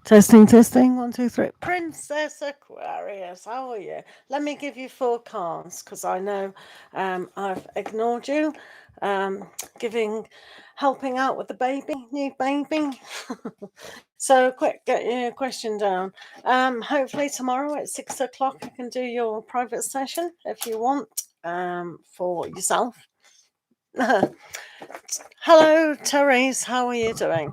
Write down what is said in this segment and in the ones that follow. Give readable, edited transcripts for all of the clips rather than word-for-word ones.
Testing, testing. 1, 2, 3. Princess Aquarius, how are you? Let me give you 4 cards because I know I've ignored you. Helping out with the new baby. So quick, get your question down. Hopefully tomorrow at 6 o'clock I can do your private session if you want for yourself. Hello, Therese. How are you doing?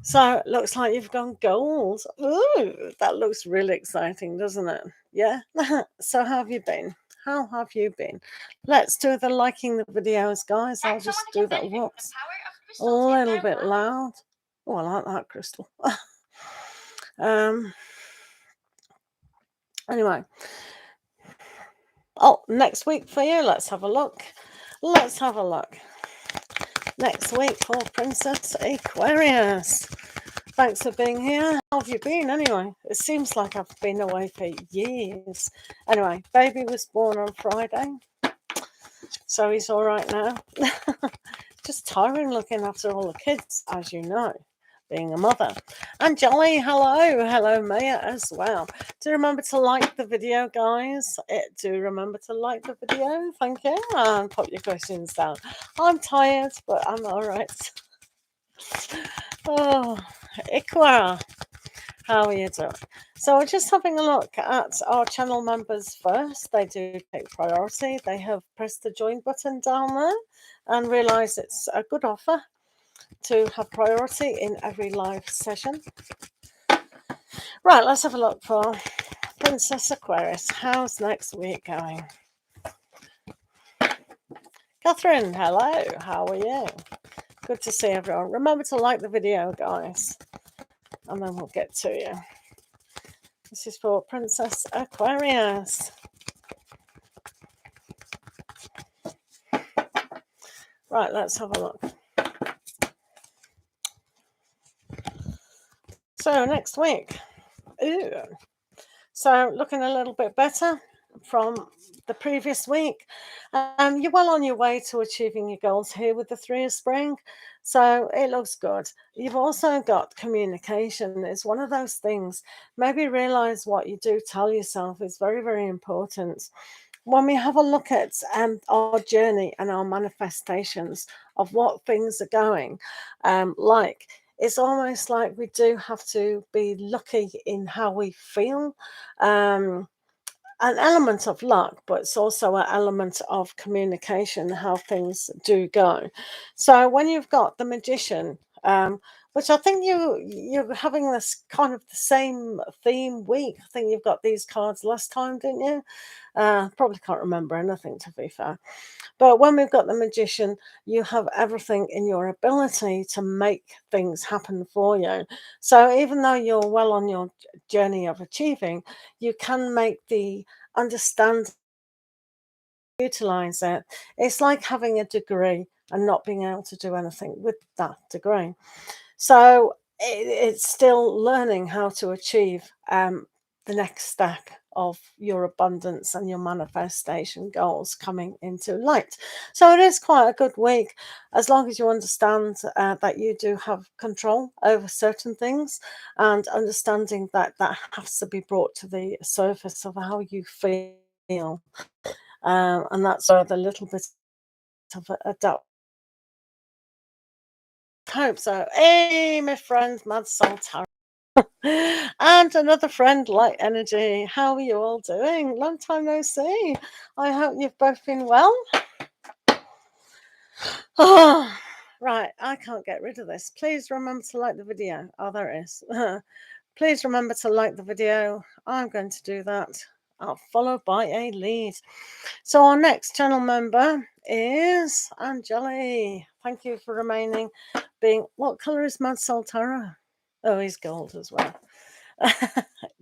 So it looks like you've gone gold. Ooh, that looks really exciting, doesn't it? Yeah. So how have you been? How have you been? Let's do the liking the videos, guys. I'll just do that. Whoops. A little bit loud. Oh, I like that crystal. Anyway. Oh, next week for you. Let's have a look. Let's have a look. Next week for Princess Aquarius. Thanks for being here. How have you been anyway? It seems like I've been away for years. Anyway, baby was born on Friday, so he's all right now. Just tiring looking after all the kids, as you know, being a mother. And Jolly, hello. Hello, Maya, as well. Do remember to like the video, guys. Do remember to like the video. Thank you. And put your questions down. I'm tired, but I'm all right. Oh, Ikwa, how are you doing? So we're just having a look at our channel members first. They do take priority. They have pressed the join button down there and realised it's a good offer to have priority in every live session. Right, let's have a look for Princess Aquarius. How's next week going? Catherine, hello. How are you? Good to see everyone. Remember to like the video, guys, and then we'll get to you. This is for Princess Aquarius. Right, let's have a look. So next week. Ooh. So looking a little bit better from the previous week. You're well on your way to achieving your goals here with the 3 of spring. So it looks good. You've also got communication. It's one of those things. Maybe realize what you do tell yourself is very, very important. When we have a look at our journey and our manifestations of what things are going like, it's almost like we do have to be lucky in how we feel. An element of luck, but it's also an element of communication, how things do go. So when you've got the Magician, which I think you're having this kind of the same theme week. I think you've got these cards last time, didn't you? Probably can't remember anything, to be fair. But when we've got the Magician, you have everything in your ability to make things happen for you. So even though you're well on your journey of achieving, you can make the understand, utilize it. It's like having a degree and not being able to do anything with that degree. So it's still learning how to achieve the next step of your abundance and your manifestation goals coming into light. So it is quite a good week, as long as you understand that you do have control over certain things, and understanding that that has to be brought to the surface of how you feel. And that's where the little bit of adapt. Hope so. Hey, my friend, Mad Soul Tarot. And another friend, Light Energy. How are you all doing? Long time no see. I hope you've both been well. Oh, right, I can't get rid of this. Please remember to like the video. Oh, there it is. Please remember to like the video. I'm going to do that. Followed by a lead. So our next channel member is Angeli. Thank you for remaining. What colour is Mad Soul Tarot? Oh, he's gold as well.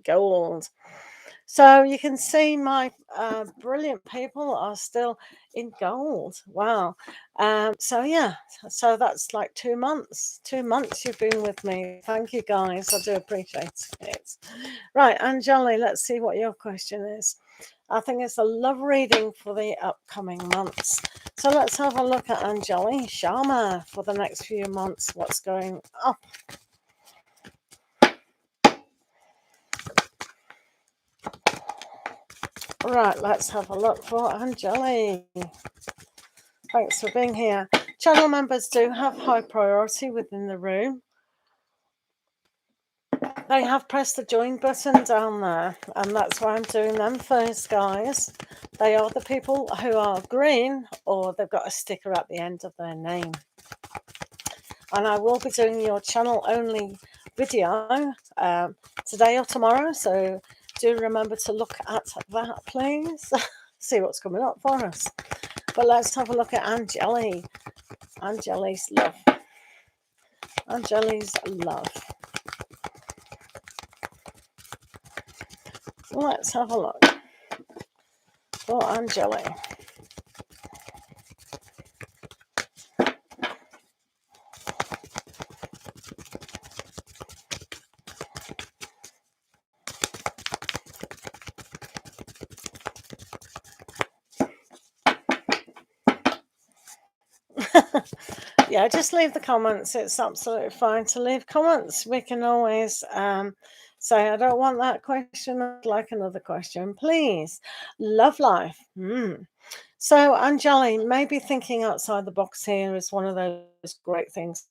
Gold. So you can see my brilliant people are still in gold. Wow. So yeah, so that's like 2 months. 2 months you've been with me. Thank you, guys. I do appreciate it. Right, Angeli, let's see what your question is. I think it's a love reading for the upcoming months. So let's have a look at Angeli Sharma for the next few months. What's going up? Right, let's have a look for Angeli. Thanks for being here. Channel members do have high priority within the room. They have pressed the join button down there, and that's why I'm doing them first, guys. They are the people who are green, or they've got a sticker at the end of their name. And I will be doing your channel only video today or tomorrow, so do remember to look at that, please. See what's coming up for us. But let's have a look at Angeli. Angeli's love. Angeli's love. Let's have a look for Angeli. Yeah, just leave the comments. It's absolutely fine to leave comments. We can always say, I don't want that question, I'd like another question, please. Love life. So, Angeli, maybe thinking outside the box here is one of those great things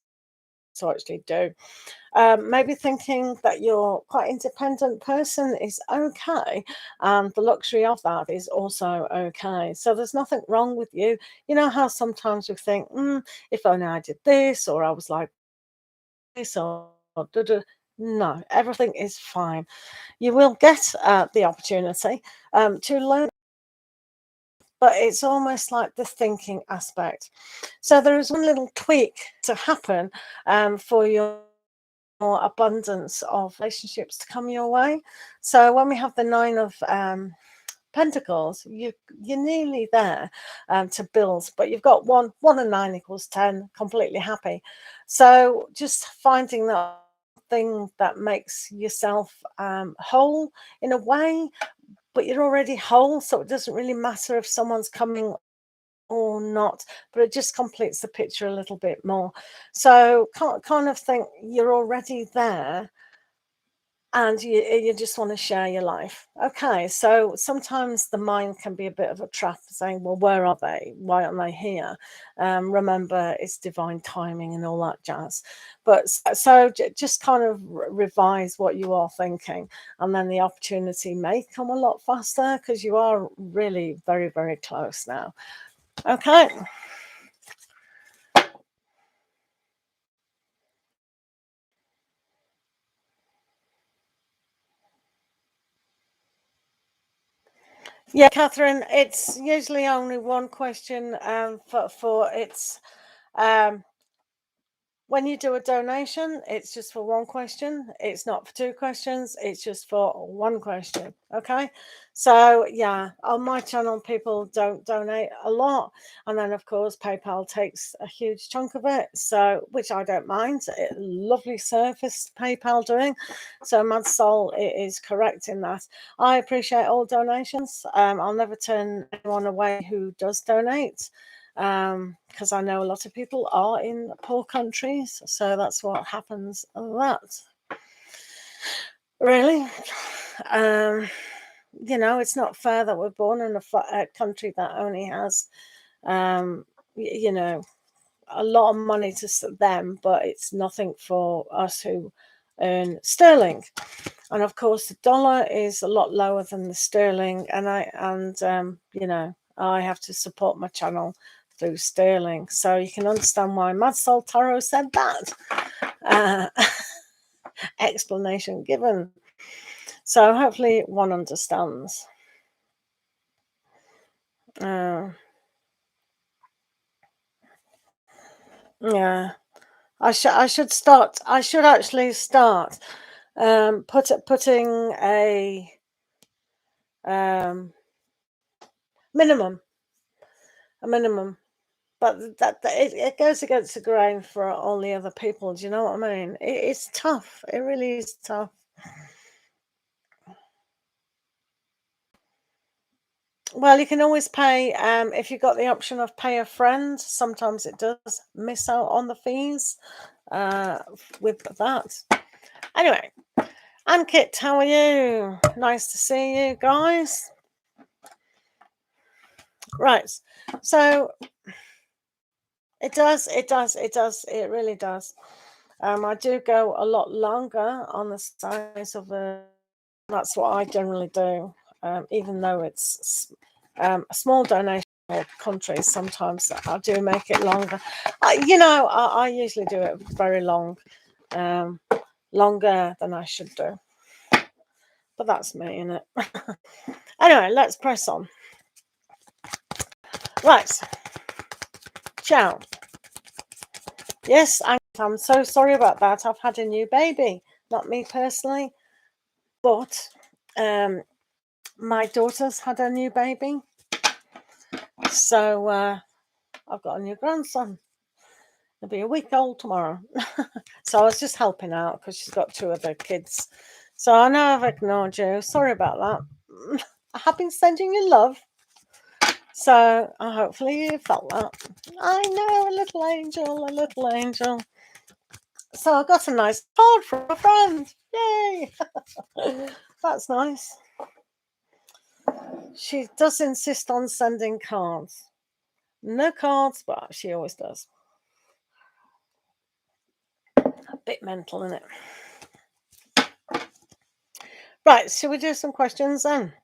to actually do. Maybe thinking that you're quite independent person is okay, and the luxury of that is also okay. So there's nothing wrong with you. You know how sometimes we think, if only I did this, or I was like this, or no, everything is fine. You will get the opportunity to learn, but it's almost like the thinking aspect. So there is one little tweak to happen for your more abundance of relationships to come your way. So when we have the 9 of Pentacles, you're nearly there to build, but you've got 1 and 9 equals 10, completely happy. So just finding that thing that makes yourself whole in a way, but you're already whole, so it doesn't really matter if someone's coming or not, but it just completes the picture a little bit more. So kind of think you're already there, and you just want to share your life. Okay, so sometimes the mind can be a bit of a trap, saying, well, where are they? Why aren't they here? Remember, it's divine timing and all that jazz. But so just kind of revise what you are thinking, and then the opportunity may come a lot faster, because you are really very, very close now. Okay. Yeah, Catherine, it's usually only one question for it's when you do a donation, it's just for one question. It's not for 2 questions. It's just for 1 question. Okay. So, yeah, on my channel, people don't donate a lot. And then, of course, PayPal takes a huge chunk of it. So, which I don't mind. Lovely service PayPal doing. So, Mad Soul is correct in that. I appreciate all donations. I'll never turn anyone away who does donate, because I know a lot of people are in poor countries, so that's what happens a lot. Really, you know, it's not fair that we're born in a country that only has, you know, a lot of money to them, but it's nothing for us who earn sterling. And of course, the dollar is a lot lower than the sterling, and you know, I have to support my channel through sterling, so you can understand why Mad Soul Tarot said that. Explanation given. So hopefully one understands. Yeah, I should start. I should actually start putting a minimum, but it goes against the grain for all the other people. Do you know what I mean? It's tough. It really is tough. Well, you can always pay if you've got the option of pay a friend. Sometimes it does miss out on the fees with that. Anyway, Ann Kit, how are you? Nice to see you guys. Right. So it does, it really does. I do go a lot longer on the size of a. That's what I generally do, even though it's a small donation or countries. Sometimes I do make it longer. I usually do it very long, longer than I should do. But that's me, innit? Anyway, let's press on. Right. Ciao. Yes, I'm so sorry about that. I've had a new baby. Not me personally, but my daughter's had a new baby. So I've got a new grandson. He'll be a week old tomorrow. So I was just helping out because she's got 2 other kids. So I know I've ignored you. Sorry about that. I have been sending you love. So hopefully you felt that. I know, a little angel, a little angel. So I got a nice card from a friend. Yay! That's nice. She does insist on sending cards. No cards, but she always does. A bit mental, isn't it? Right, shall we do some questions then?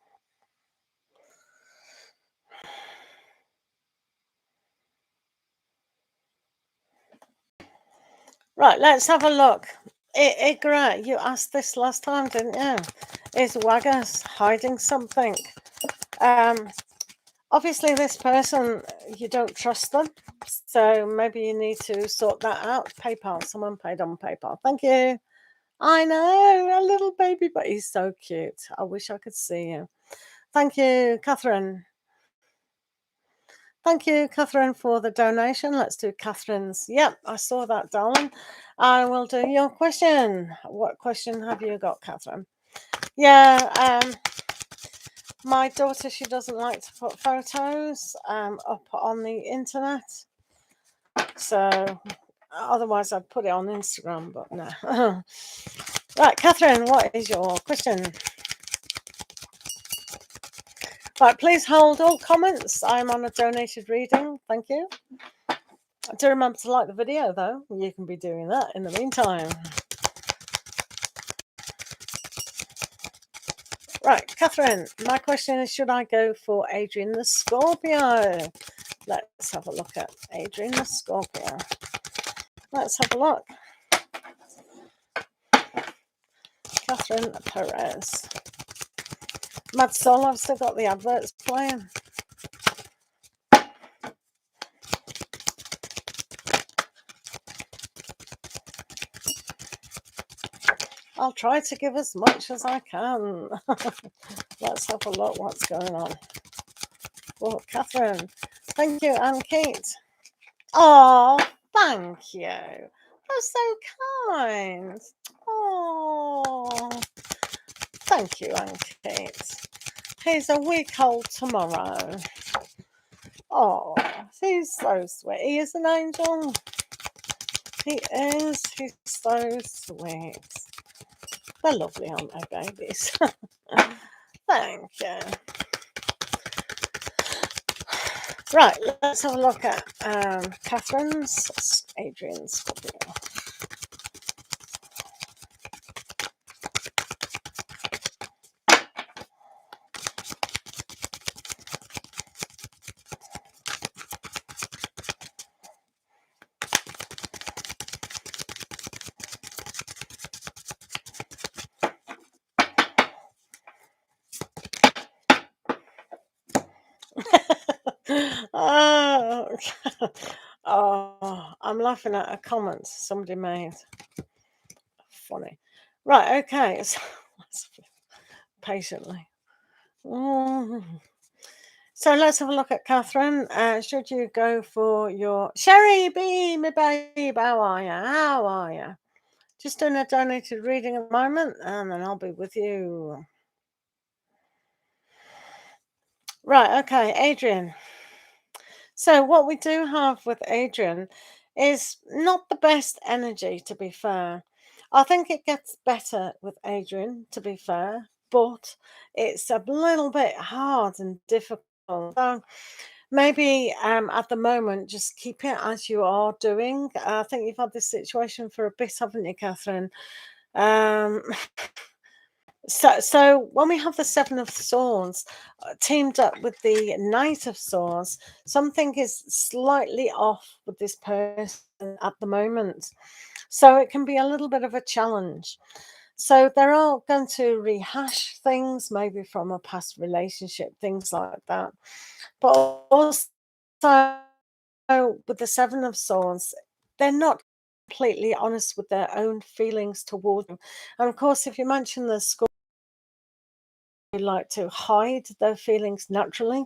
Right, let's have a look. Igra, you asked this last time, didn't you? Is Waggers hiding something? Obviously, this person, you don't trust them. So maybe you need to sort that out. PayPal, someone paid on PayPal. Thank you. I know, a little baby, but he's so cute. I wish I could see you. Thank you, Catherine. Thank you, Catherine, for the donation. Let's do Catherine's. Yep, I saw that, darling. I will do your question. What question have you got, Catherine? Yeah, my daughter, she doesn't like to put photos up on the internet. So otherwise I'd put it on Instagram, but no. Right, Catherine, what is your question? Right, please hold all comments. I'm on a donated reading. Thank you. Do remember to like the video, though. You can be doing that in the meantime. Right, Catherine, my question is, should I go for Adrian the Scorpio? Let's have a look at Adrian the Scorpio. Let's have a look. Catherine Perez. Mad Soul, I've still got the adverts playing. I'll try to give as much as I can. Let's have a look what's going on. Well, Catherine, thank you, and Kate. Oh, thank you. That's so kind. Oh, thank you, Aunt Kate. He's a week old tomorrow. Oh, he's so sweet. He is an angel. He is. He's so sweet. They're lovely, aren't they, babies? Thank you. Right, let's have a look at Catherine's Adrian Scorpio. Oh, oh, I'm laughing at a comment somebody made. Funny. Right, okay. So, patiently. So let's have a look at Catherine. Should you go for your Sherry B, my babe? How are you? How are you? Just doing a donated reading at the moment, and then I'll be with you. Right, okay, Adrian. So what we do have with Adrian is not the best energy, to be fair. I think it gets better with Adrian, to be fair, but it's a little bit hard and difficult. So maybe at the moment, just keep it as you are doing. I think you've had this situation for a bit, haven't you, Catherine? Um, so when we have the Seven of Swords teamed up with the Knight of Swords, something is slightly off with this person at the moment. So it can be a little bit of a challenge. So they're all going to rehash things, maybe from a past relationship, things like that. But also with the Seven of Swords, they're not completely honest with their own feelings towards you. And of course, if you mention the Scorpio, they like to hide their feelings naturally.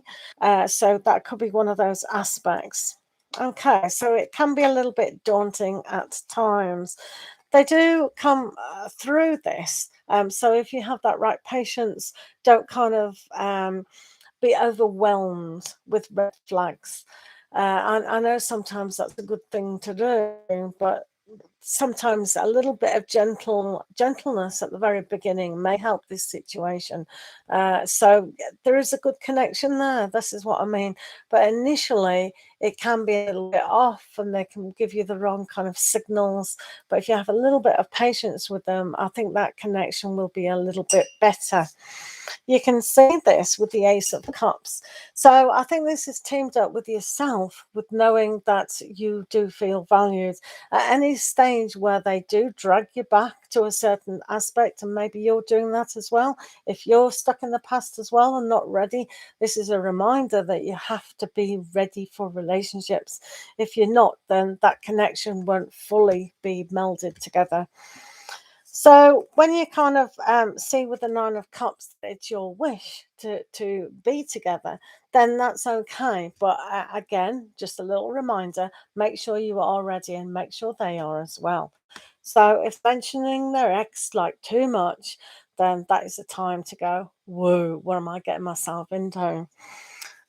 So that could be one of those aspects. Okay, so it can be a little bit daunting at times. They do come through this. So if you have that right patience, don't kind of be overwhelmed with red flags. I know sometimes that's a good thing to do, but sometimes a little bit of gentleness at the very beginning may help this situation. So there is a good connection there. This is what I mean. But initially, it can be a little bit off, and they can give you the wrong kind of signals. But if you have a little bit of patience with them, I think that connection will be a little bit better. You can see this with the Ace of Cups. So I think this is teamed up with yourself, with knowing that you do feel valued at any stage where they do drag you back to a certain aspect, and maybe you're doing that as well. If you're stuck in the past as well and not ready, this is a reminder that you have to be ready for relationships. If you're not, then that connection won't fully be melded together. So when you kind of see with the Nine of Cups that it's your wish to be together, then that's okay. But again, just a little reminder: make sure you are ready, and make sure they are as well. So if mentioning their ex like too much, then that is the time to go, whoa, what am I getting myself into?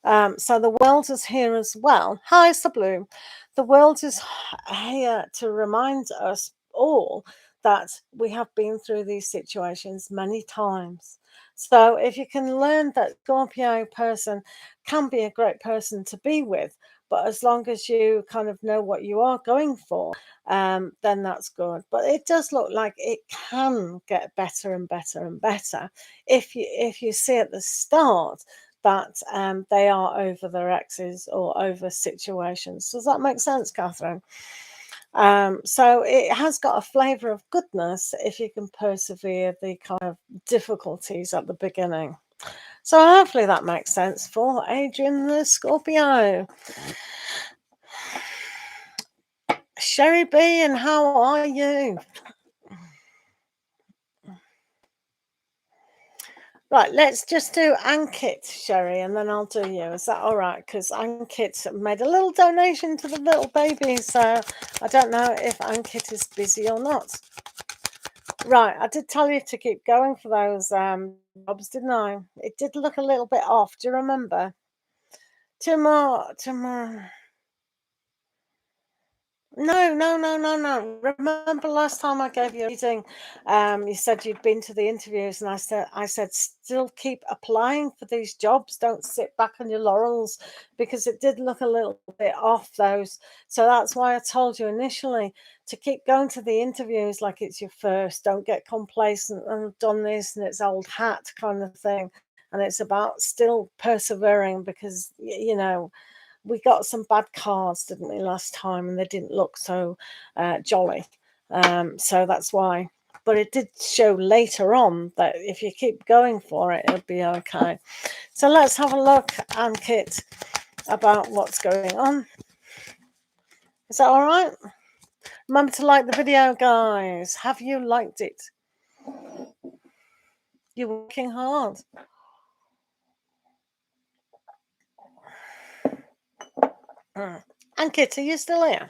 So the world is here as well. Hi, Sablu. The world is here to remind us all that we have been through these situations many times. So if you can learn that Scorpio person can be a great person to be with, but as long as you kind of know what you are going for, then that's good. But it does look like it can get better and better and better if you see at the start that they are over their exes or over situations. Does that make sense, Catherine? So it has got a flavour of goodness if you can persevere the kind of difficulties at the beginning. So hopefully that makes sense for Adrian the Scorpio. Sherry B, and how are you? Right, let's just do Ankit, Sherry, and then I'll do you. Is that all right? Because Ankit made a little donation to the little baby, so I don't know if Ankit is busy or not. Right, I did tell you to keep going for those jobs, didn't I? It did look a little bit off. Do you remember? Two more. No, no, no, no, no. Remember last time I gave you a reading, you said you'd been to the interviews, and I said, still keep applying for these jobs. Don't sit back on your laurels, because it did look a little bit off those. So that's why I told you initially to keep going to the interviews like it's your first. Don't get complacent and I've done this and it's old hat kind of thing. And it's about still persevering, because we got some bad cards, didn't we, last time, and they didn't look so jolly. So that's why. But it did show later on that if you keep going for it, it'll be okay. So let's have a look, Ankit, about what's going on. Is that all right? Remember to like the video, guys. Have you liked it? You're working hard. Ankit, are you still here?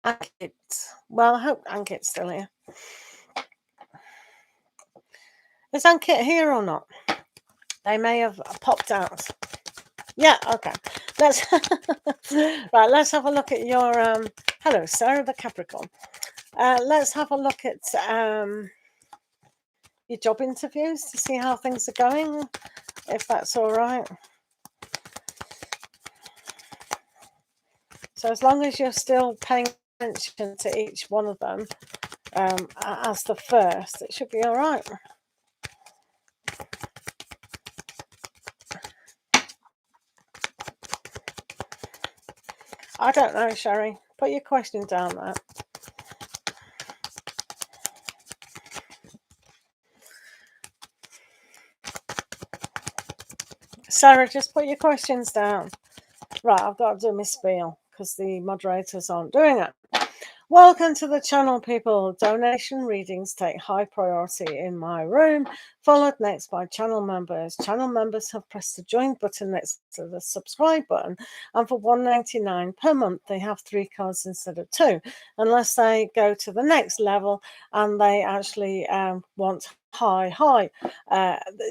Ankit. Well, I hope Ankit's still here. Is Ankit here or not? They may have popped out. Yeah, okay. Let's right. Let's have a look at your hello, Sarah the Capricorn. Let's have a look at your job interviews to see how things are going, if that's all right. So as long as you're still paying attention to each one of them as the first, it should be all right. I don't know, Sherry. Put your question down there. Sarah, just put your questions down. Right, I've got to do my spiel because the moderators aren't doing it. Welcome to the channel, people. Donation readings take high priority in my room, followed next by channel members. Channel members have pressed the join button next to the subscribe button, and for $1.99 per month, they have 3 cards instead of 2, unless they go to the next level and they actually want the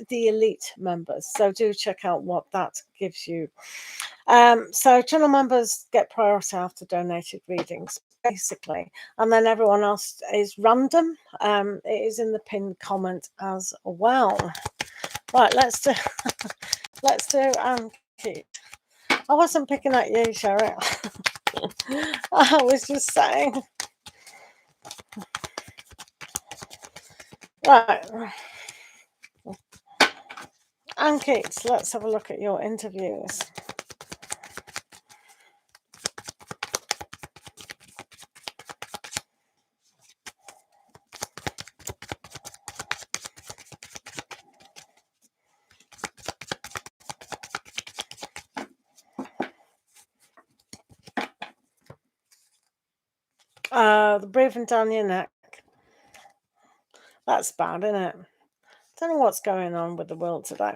elite members. So do check out what that gives you. So channel members get priority after donated readings, basically, and then everyone else is random. It is in the pinned comment as well. Right, let's do Keith. I wasn't picking at you, Sherry. I was just saying. Right. And Keith, let's have a look at your interviews. The breathing down your neck. That's bad, isn't it? Don't know what's going on with the world today.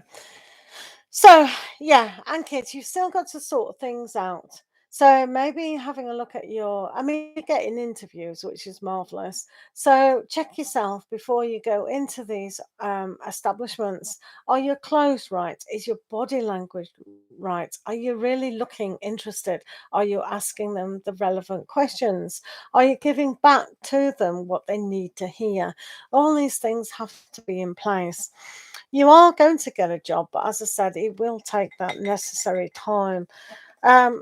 So, yeah, and kids, you've still got to sort things out. So maybe having a look at you're getting interviews, which is marvelous. So check yourself before you go into these establishments. Are your clothes right? Is your body language right? Are you really looking interested? Are you asking them the relevant questions? Are you giving back to them what they need to hear? All these things have to be in place. You are going to get a job, but as I said, it will take that necessary time.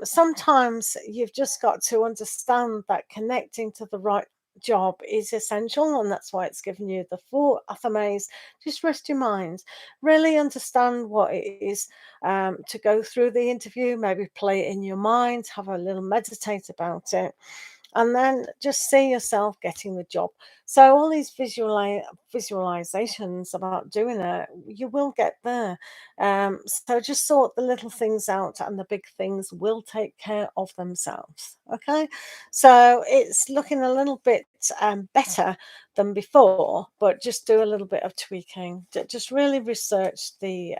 Sometimes you've just got to understand that connecting to the right job is essential, and that's why it's given you the 4 athames. Just rest your mind, really understand what it is to go through the interview, maybe play it in your mind, have a little meditate about it, and then just see yourself getting the job. So all these visualizations about doing it, you will get there. So just sort the little things out, and the big things will take care of themselves. Okay, so it's looking a little bit better than before, but just do a little bit of tweaking. Just really research the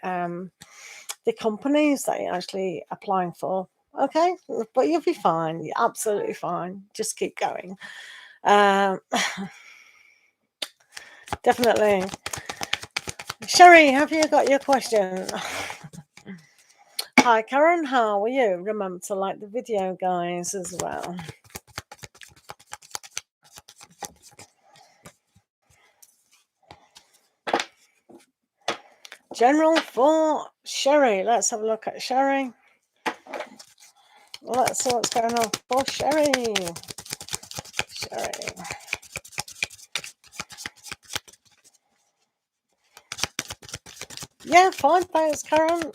companies that you're actually applying for. Okay, but you'll be fine. You're absolutely fine. Just keep going. Definitely. Sherry, have you got your question? Hi, Karen. How are you? Remember to like the video, guys, as well. General for Sherry. Let's have a look at Sherry. Let's see what's going on for Sherry. Sherry. Yeah, fine. Thanks, Karen.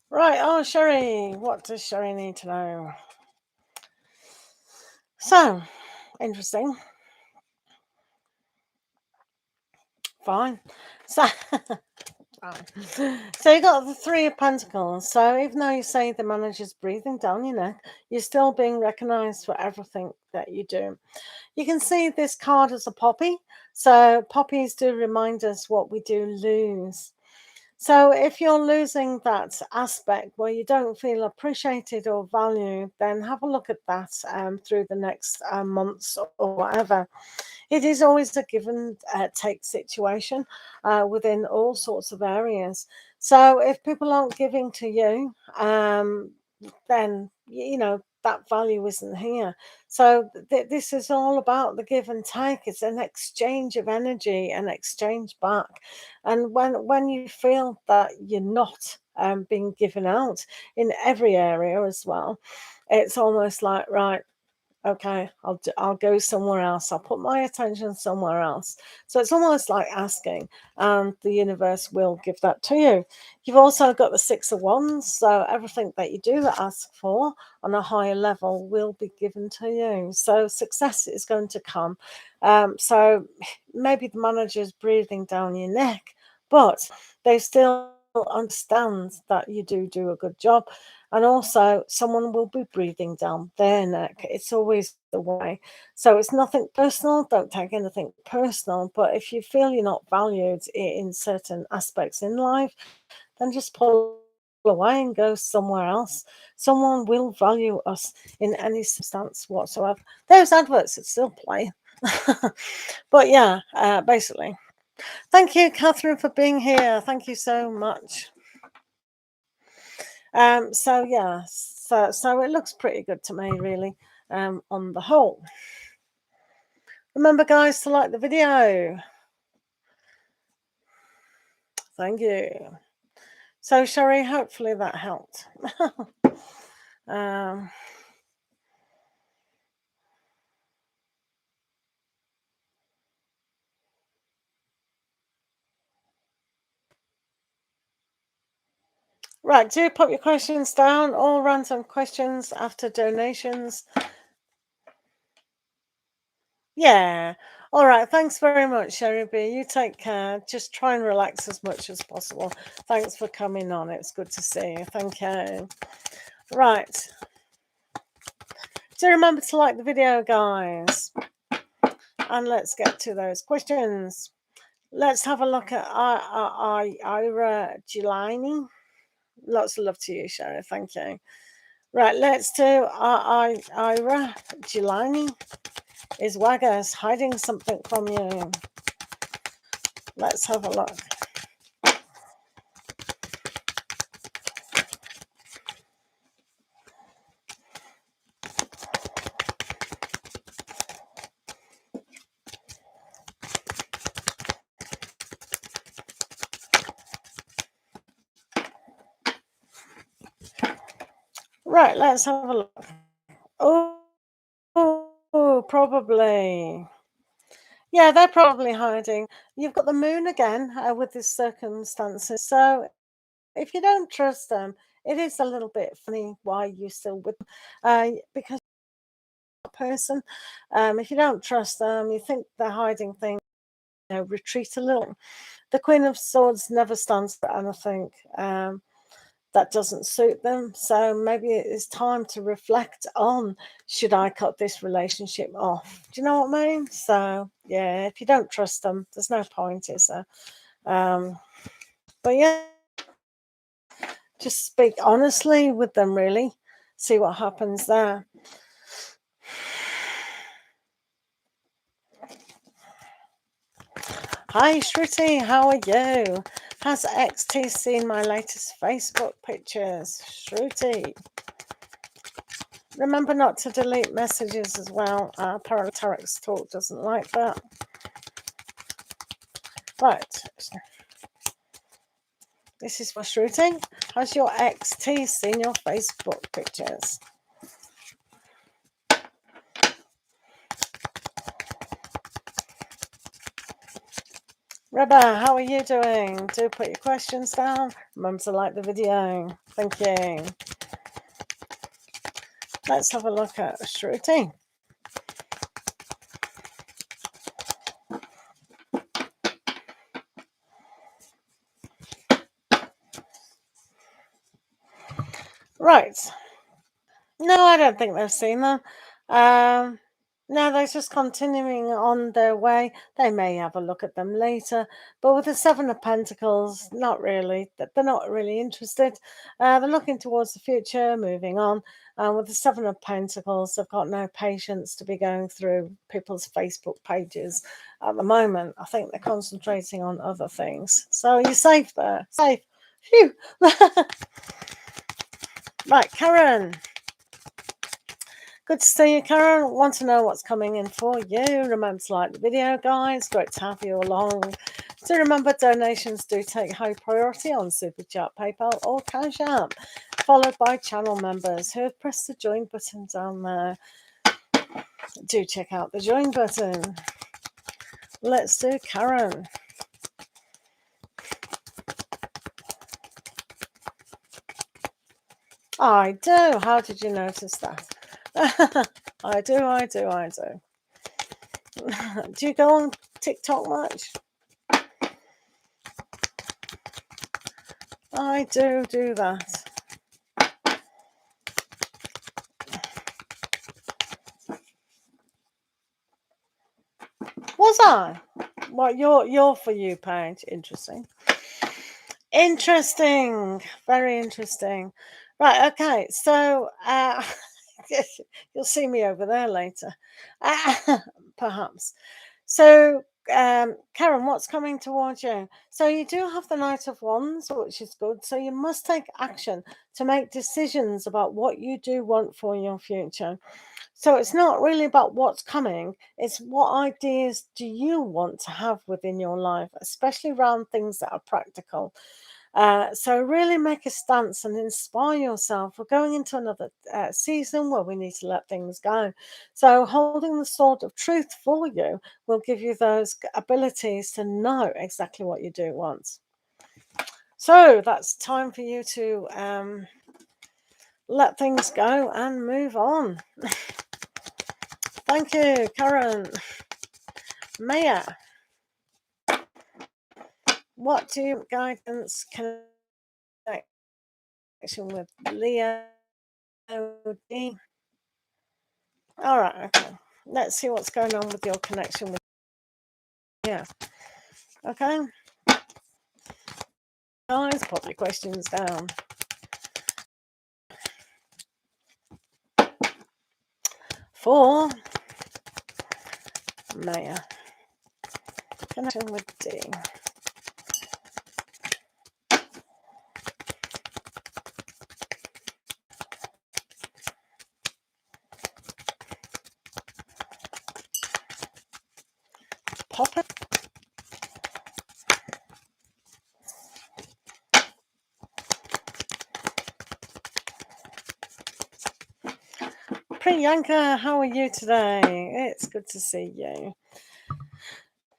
Right. Oh, Sherry. What does Sherry need to know? So, interesting. Fine. So, So you got the Three of Pentacles. So even though you say the manager's breathing down your neck, you're still being recognized for everything that you do. You can see this card as a poppy. So poppies do remind us what we do lose. So if you're losing that aspect where you don't feel appreciated or valued, then have a look at that through the next months or whatever. It is always a give and take situation within all sorts of areas. So if people aren't giving to you, then, you know, that value isn't here. So this is all about the give and take. It's an exchange of energy, an exchange back. And when you feel that you're not being given out in every area as well, it's almost like, right, okay, I'll go somewhere else. I'll put my attention somewhere else. So it's almost like asking, and the universe will give that to you. You've also got the Six of Wands, so everything that you do ask for on a higher level will be given to you. So success is going to come. So maybe the manager's breathing down your neck, but they still understand that you do a good job. And also someone will be breathing down their neck. It's always the way. So it's nothing personal. Don't take anything personal. But if you feel you're not valued in certain aspects in life, then just pull away and go somewhere else. Someone will value us in any circumstance whatsoever. Those adverts that still play. But yeah, basically. Thank you, Catherine, for being here. Thank you so much. So yeah, so it looks pretty good to me, really, on the whole. Remember, guys, to like the video. Thank you. So, Sherry, hopefully that helped. Right, do pop your questions down. All random questions after donations. Yeah. All right. Thanks very much, Sherry B. You take care. Just try and relax as much as possible. Thanks for coming on. It's good to see you. Thank you. Right. Do remember to like the video, guys. And let's get to those questions. Let's have a look at Ira Gilani. Lots of love to you, Sherry. Thank you. Right, let's do Ira Gilani. Is Waggers hiding something from you? Let's have a look. Right, let's have a look. Oh, probably. Yeah, they're probably hiding. You've got the moon again with these circumstances. So if you don't trust them, it is a little bit funny why you're still with them. Because a person, if you don't trust them, you think they're hiding things, retreat a little. The Queen of Swords never stands for anything that doesn't suit them. So maybe it's time to reflect on, should I cut this relationship off? Do you know what I mean? So yeah, if you don't trust them, there's no point, is there? But yeah, just speak honestly with them, really. See what happens there. Hi, Shruti, how are you? Has XT seen my latest Facebook pictures? Shruti. Remember not to delete messages as well. Apparently Tarek's Talk doesn't like that. Right. This is for Shruti. Has your XT seen your Facebook pictures? Reba, how are you doing? Do put your questions down. Remember to like the video. Thank you. Let's have a look at Shruti. Right. No, I don't think they've seen them. Um, no, they're just continuing on their way. They may have a look at them later, but with the Seven of Pentacles, not really. They're not really interested. They're looking towards the future, moving on. And with the Seven of Pentacles, they've got no patience to be going through people's Facebook pages at the moment. I think they're concentrating on other things. So you're safe there. Safe. Phew. Right, Karen. Good to see you, Karen. Want to know what's coming in for you? Remember to like the video, guys. Great to have you along. So remember, donations do take high priority on Superchat, PayPal, or Cash App, followed by channel members who have pressed the join button down there. Do check out the join button. Let's do Karen. I do. How did you notice that? I do. Do you go on TikTok much? I do that. Was I? Well, your For You page. Interesting. Very interesting. Right, okay. So you'll see me over there later. Perhaps. So Karen, what's coming towards you? So you do have the Knight of Wands, which is good. So you must take action to make decisions about what you do want for your future. So it's not really about what's coming, it's what ideas do you want to have within your life, especially around things that are practical. So really make a stance and inspire yourself. We're going into another season where we need to let things go. So holding the sword of truth for you will give you those abilities to know exactly what you do want. So that's time for you to let things go and move on. Thank you, Karen. Maya, what do you guidance connection with Leo D? All right, okay. Let's see what's going on with your connection with. Yeah. Okay. Guys, pop your questions down. For Maya, connection with D. Pop it. Priyanka, how are you today? It's good to see you.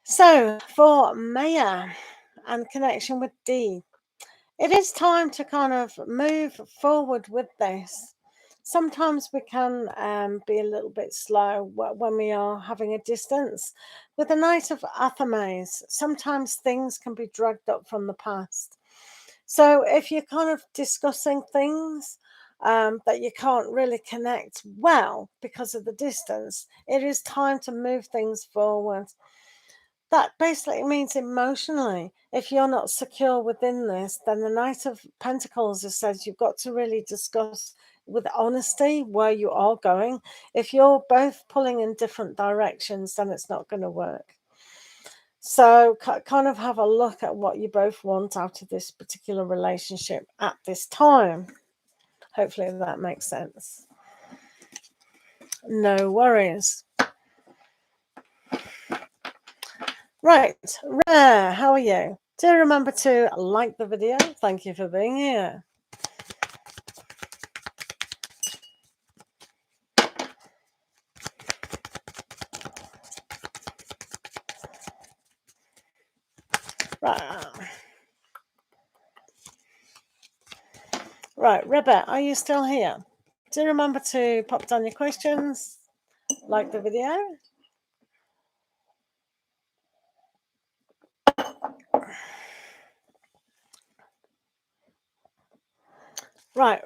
So, for Maya and connection with D, it is time to kind of move forward with this. Sometimes we can be a little bit slow when we are having a distance. With the Knight of Athames, sometimes things can be dragged up from the past. So if you're kind of discussing things that you can't really connect well because of the distance, it is time to move things forward. That basically means emotionally, if you're not secure within this, then the Knight of Pentacles says you've got to really discuss with honesty where you are going. If you're both pulling in different directions, then it's not going to work. So kind of have a look at what you both want out of this particular relationship at this time. Hopefully that makes sense. No worries. Right, Rare, how are you? Do remember to like the video. Thank you for being here. Right, Rebecca, are you still here? Do remember to pop down your questions, like the video. Right,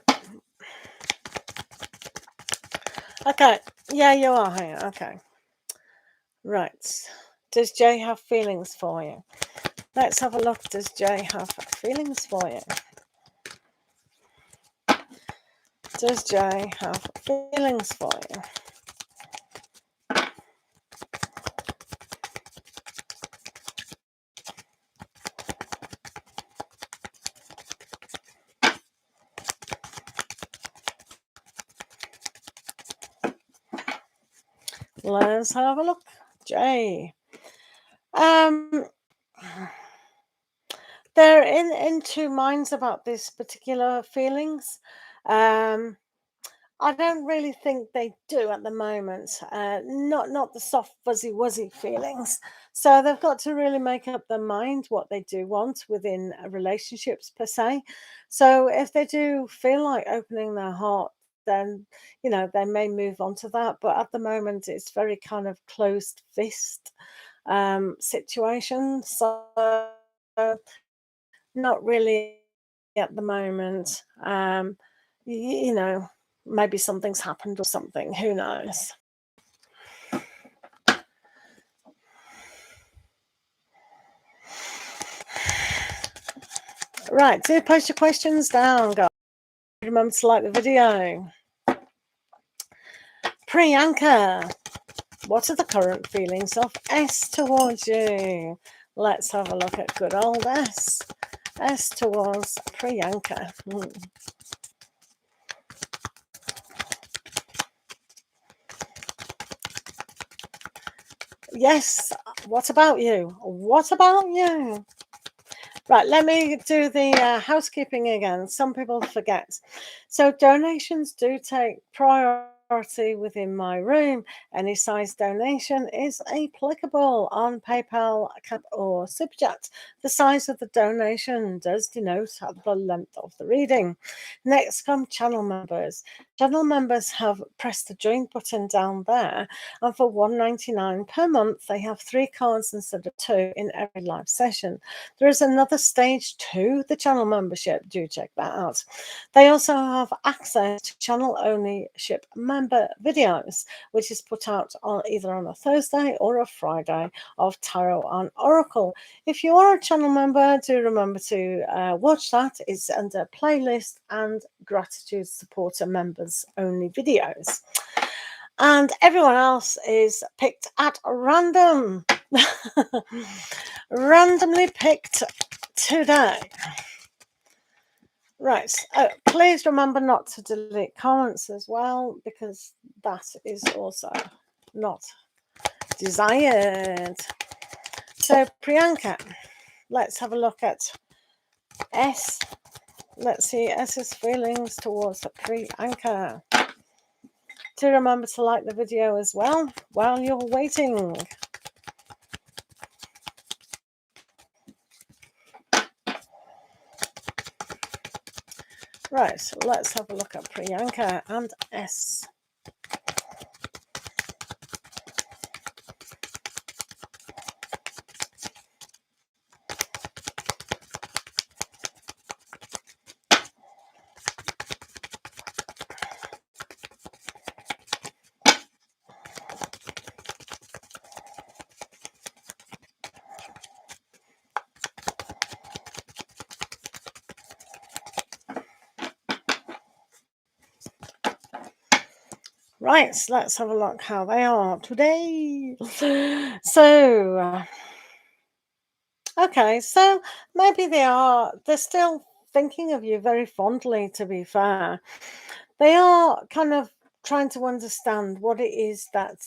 Okay. Yeah, you are here. Okay. Right. Does Jay have feelings for you? Let's have a look. Does Jay have feelings for you? Does Jay have feelings for you? Let's have a look. Jay. They're in two minds about these particular feelings. Um, I don't really think they do at the moment. Not the soft fuzzy wuzzy feelings. So they've got to really make up their mind what they do want within relationships per se. So if they do feel like opening their heart, then they may move on to that. But at the moment, it's very kind of closed fist situation. So not really at the moment. You know, maybe something's happened or something. Who knows? Right, do post your questions down, guys. Remember to like the video. Priyanka, what are the current feelings of S towards you? Let's have a look at good old S. S towards Priyanka. Yes, what about you? What about you? Right, let me do the housekeeping again. Some people forget. So donations do take priority within my room. Any size donation is applicable on PayPal, Cash, or superchat. The size of the donation does denote the length of the reading. Next come channel members. Channel members have pressed the join button down there, and for $1.99 per month, they have 3 cards instead of 2 in every live session. There is another stage to the channel membership. Do check that out. They also have access to channel ownership member videos, which is put out on either on a Thursday or a Friday of Tarot and Oracle. If you are a channel member, do remember to watch that. It's under playlist and gratitude supporter members only videos. And everyone else is picked at random. Randomly picked today. Right. Oh, please remember not to delete comments as well, because that is also not desired. So Priyanka, let's have a look at S. Let's see S's feelings towards Priyanka. Do remember to like the video as well while you're waiting. Right, so let's have a look at Priyanka and S. Right, so let's have a look how they are today. So, okay, so maybe they're still thinking of you very fondly, to be fair. They are kind of trying to understand what it is that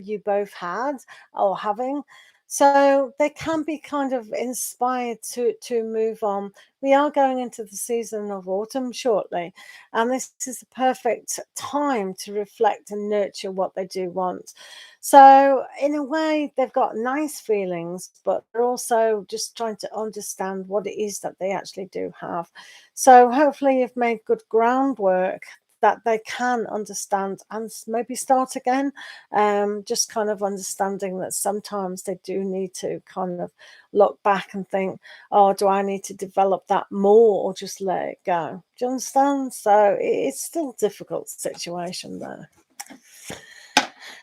you both had or having. So they can be kind of inspired to move on. We are going into the season of autumn shortly, and this is the perfect time to reflect and nurture what they do want. So, in a way, they've got nice feelings, but they're also just trying to understand what it is that they actually do have. So, hopefully, you've made good groundwork that they can understand and maybe start again. Just kind of understanding that sometimes they do need to kind of look back and think, oh, do I need to develop that more or just let it go? Do you understand? So, it's still a difficult situation there.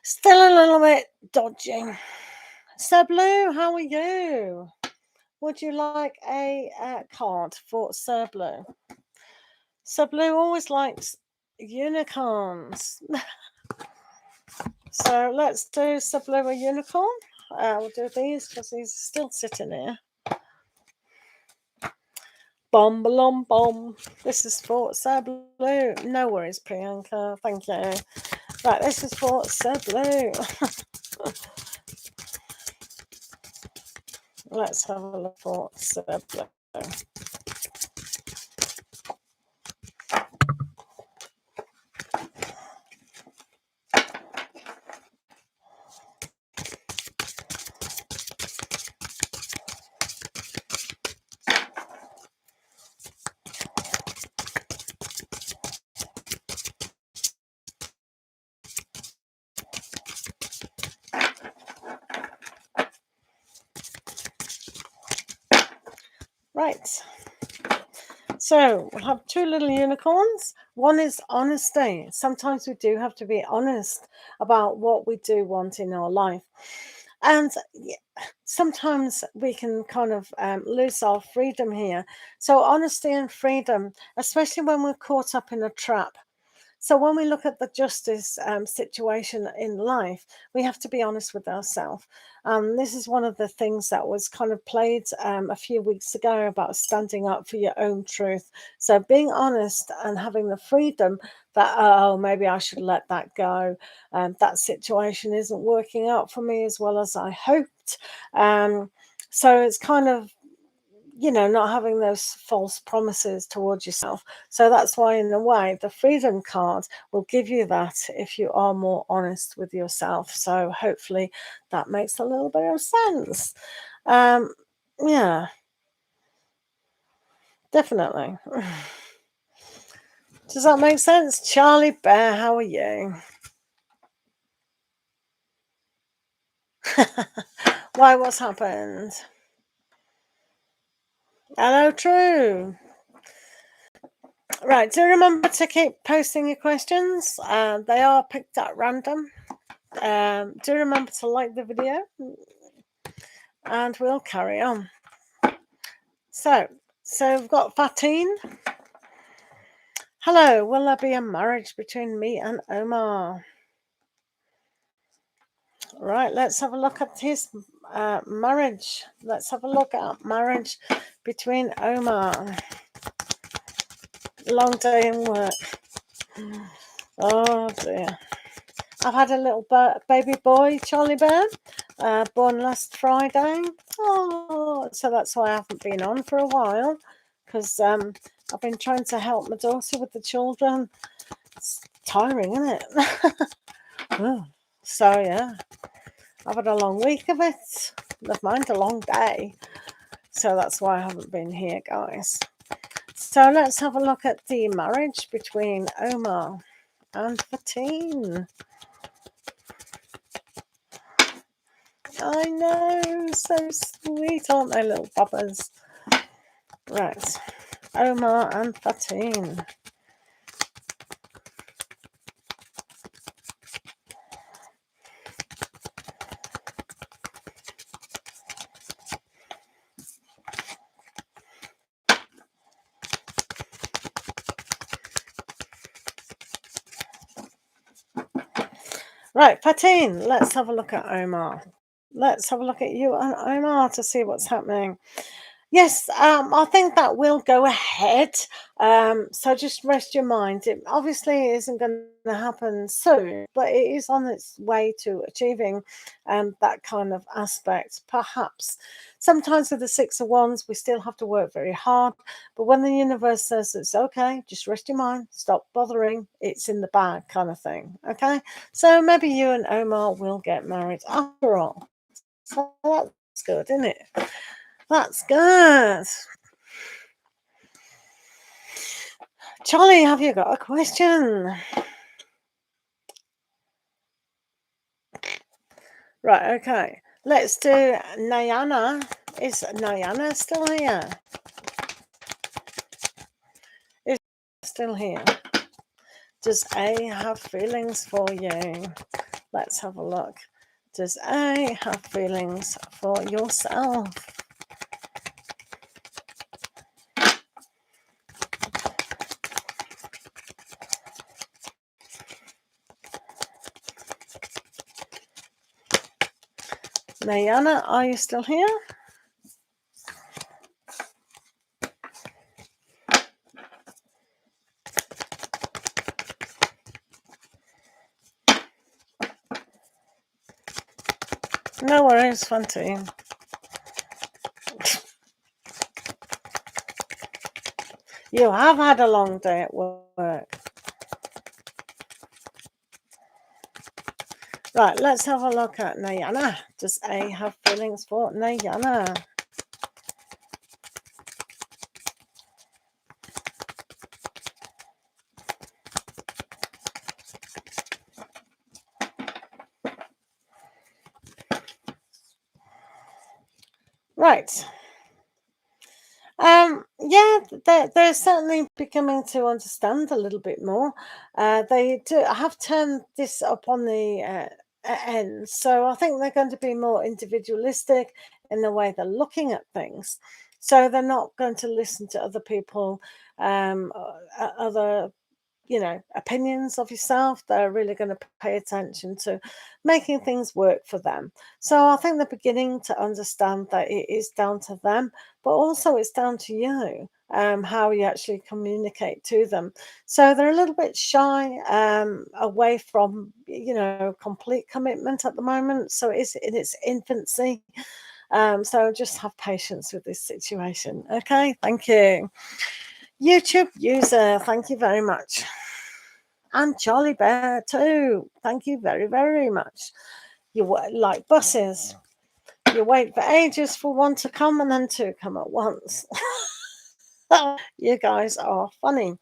Still a little bit dodgy. Sir Blue, how are you? Would you like a card for Sir Blue? Sir Blue always likes unicorns. So let's do Sir Blue a unicorn. We'll do these because he's still sitting here. Bomb, balom, bomb. This is for Sir Blue. No worries, Priyanka. Thank you. Right, this is for Sir Blue. Let's have a look for Sir Blue. Right. So we'll have two little unicorns. One is honesty. Sometimes we do have to be honest about what we do want in our life. And sometimes we can kind of lose our freedom here. So honesty and freedom, especially when we're caught up in a trap. So when we look at the justice situation in life, we have to be honest with ourselves. This is one of the things that was kind of played a few weeks ago about standing up for your own truth. So being honest and having the freedom that, oh, maybe I should let that go. That situation isn't working out for me as well as I hoped. So it's kind of, not having those false promises towards yourself. So that's why, in a way, the freedom card will give you that if you are more honest with yourself. So hopefully that makes a little bit of sense. Yeah, definitely. Does that make sense? Charlie Bear, how are you? Why, what's happened? Hello, True. Right, do remember to keep posting your questions. They are picked at random. Do remember to like the video, and we'll carry on. So we've got Fatin. Hello, will there be a marriage between me and Omar? Right, let's have a look at his marriage. Let's have a look at marriage between Omar. Long day in work. Oh dear. I've had a little baby boy, Charlie Bear, born last Friday. Oh, so that's why I haven't been on for a while, because I've been trying to help my daughter with the children. It's tiring, isn't it? Oh, so yeah, I've had a long week of it. Never mind a long day. So that's why I haven't been here, guys. So let's have a look at the marriage between Omar and Fatin. I know, so sweet, aren't they, little bubbers? Right, Omar and Fatin. Right, Fatin, let's have a look at Omar. Let's have a look at you and Omar to see what's happening. Yes, I think that will go ahead. So just rest your mind. It obviously isn't going to happen soon, but it is on its way to achieving that kind of aspect. Perhaps sometimes with the Six of Wands, we still have to work very hard. But when the universe says it's okay, just rest your mind, stop bothering, it's in the bag kind of thing. Okay, so maybe you and Omar will get married after all. So that's good, isn't it? That's good. Charlie, have you got a question? Right, okay. Let's do Nayana. Is Nayana still here? Is still here? Does A have feelings for you? Let's have a look. Does A have feelings for yourself? Mayana, are you still here? No worries, Fantine. You have had a long day at work. Right, let's have a look at Nayana. Does A have feelings for Nayana? Right. Yeah, they're certainly becoming to understand a little bit more. They do have turned this up on the end, so I think they're going to be more individualistic in the way they're looking at things. So they're not going to listen to other people, other opinions of yourself. They're really going to pay attention to making things work for them. So I think they're beginning to understand that it is down to them, but also it's down to you, how you actually communicate to them. So they're a little bit shy, away from complete commitment at the moment. So it's in its infancy. So just have patience with this situation. Okay, thank you. YouTube user, thank you very much. And Charlie Bear too. Thank you very, very much. You like buses. You wait for ages for one to come and then two come at once. You guys are funny.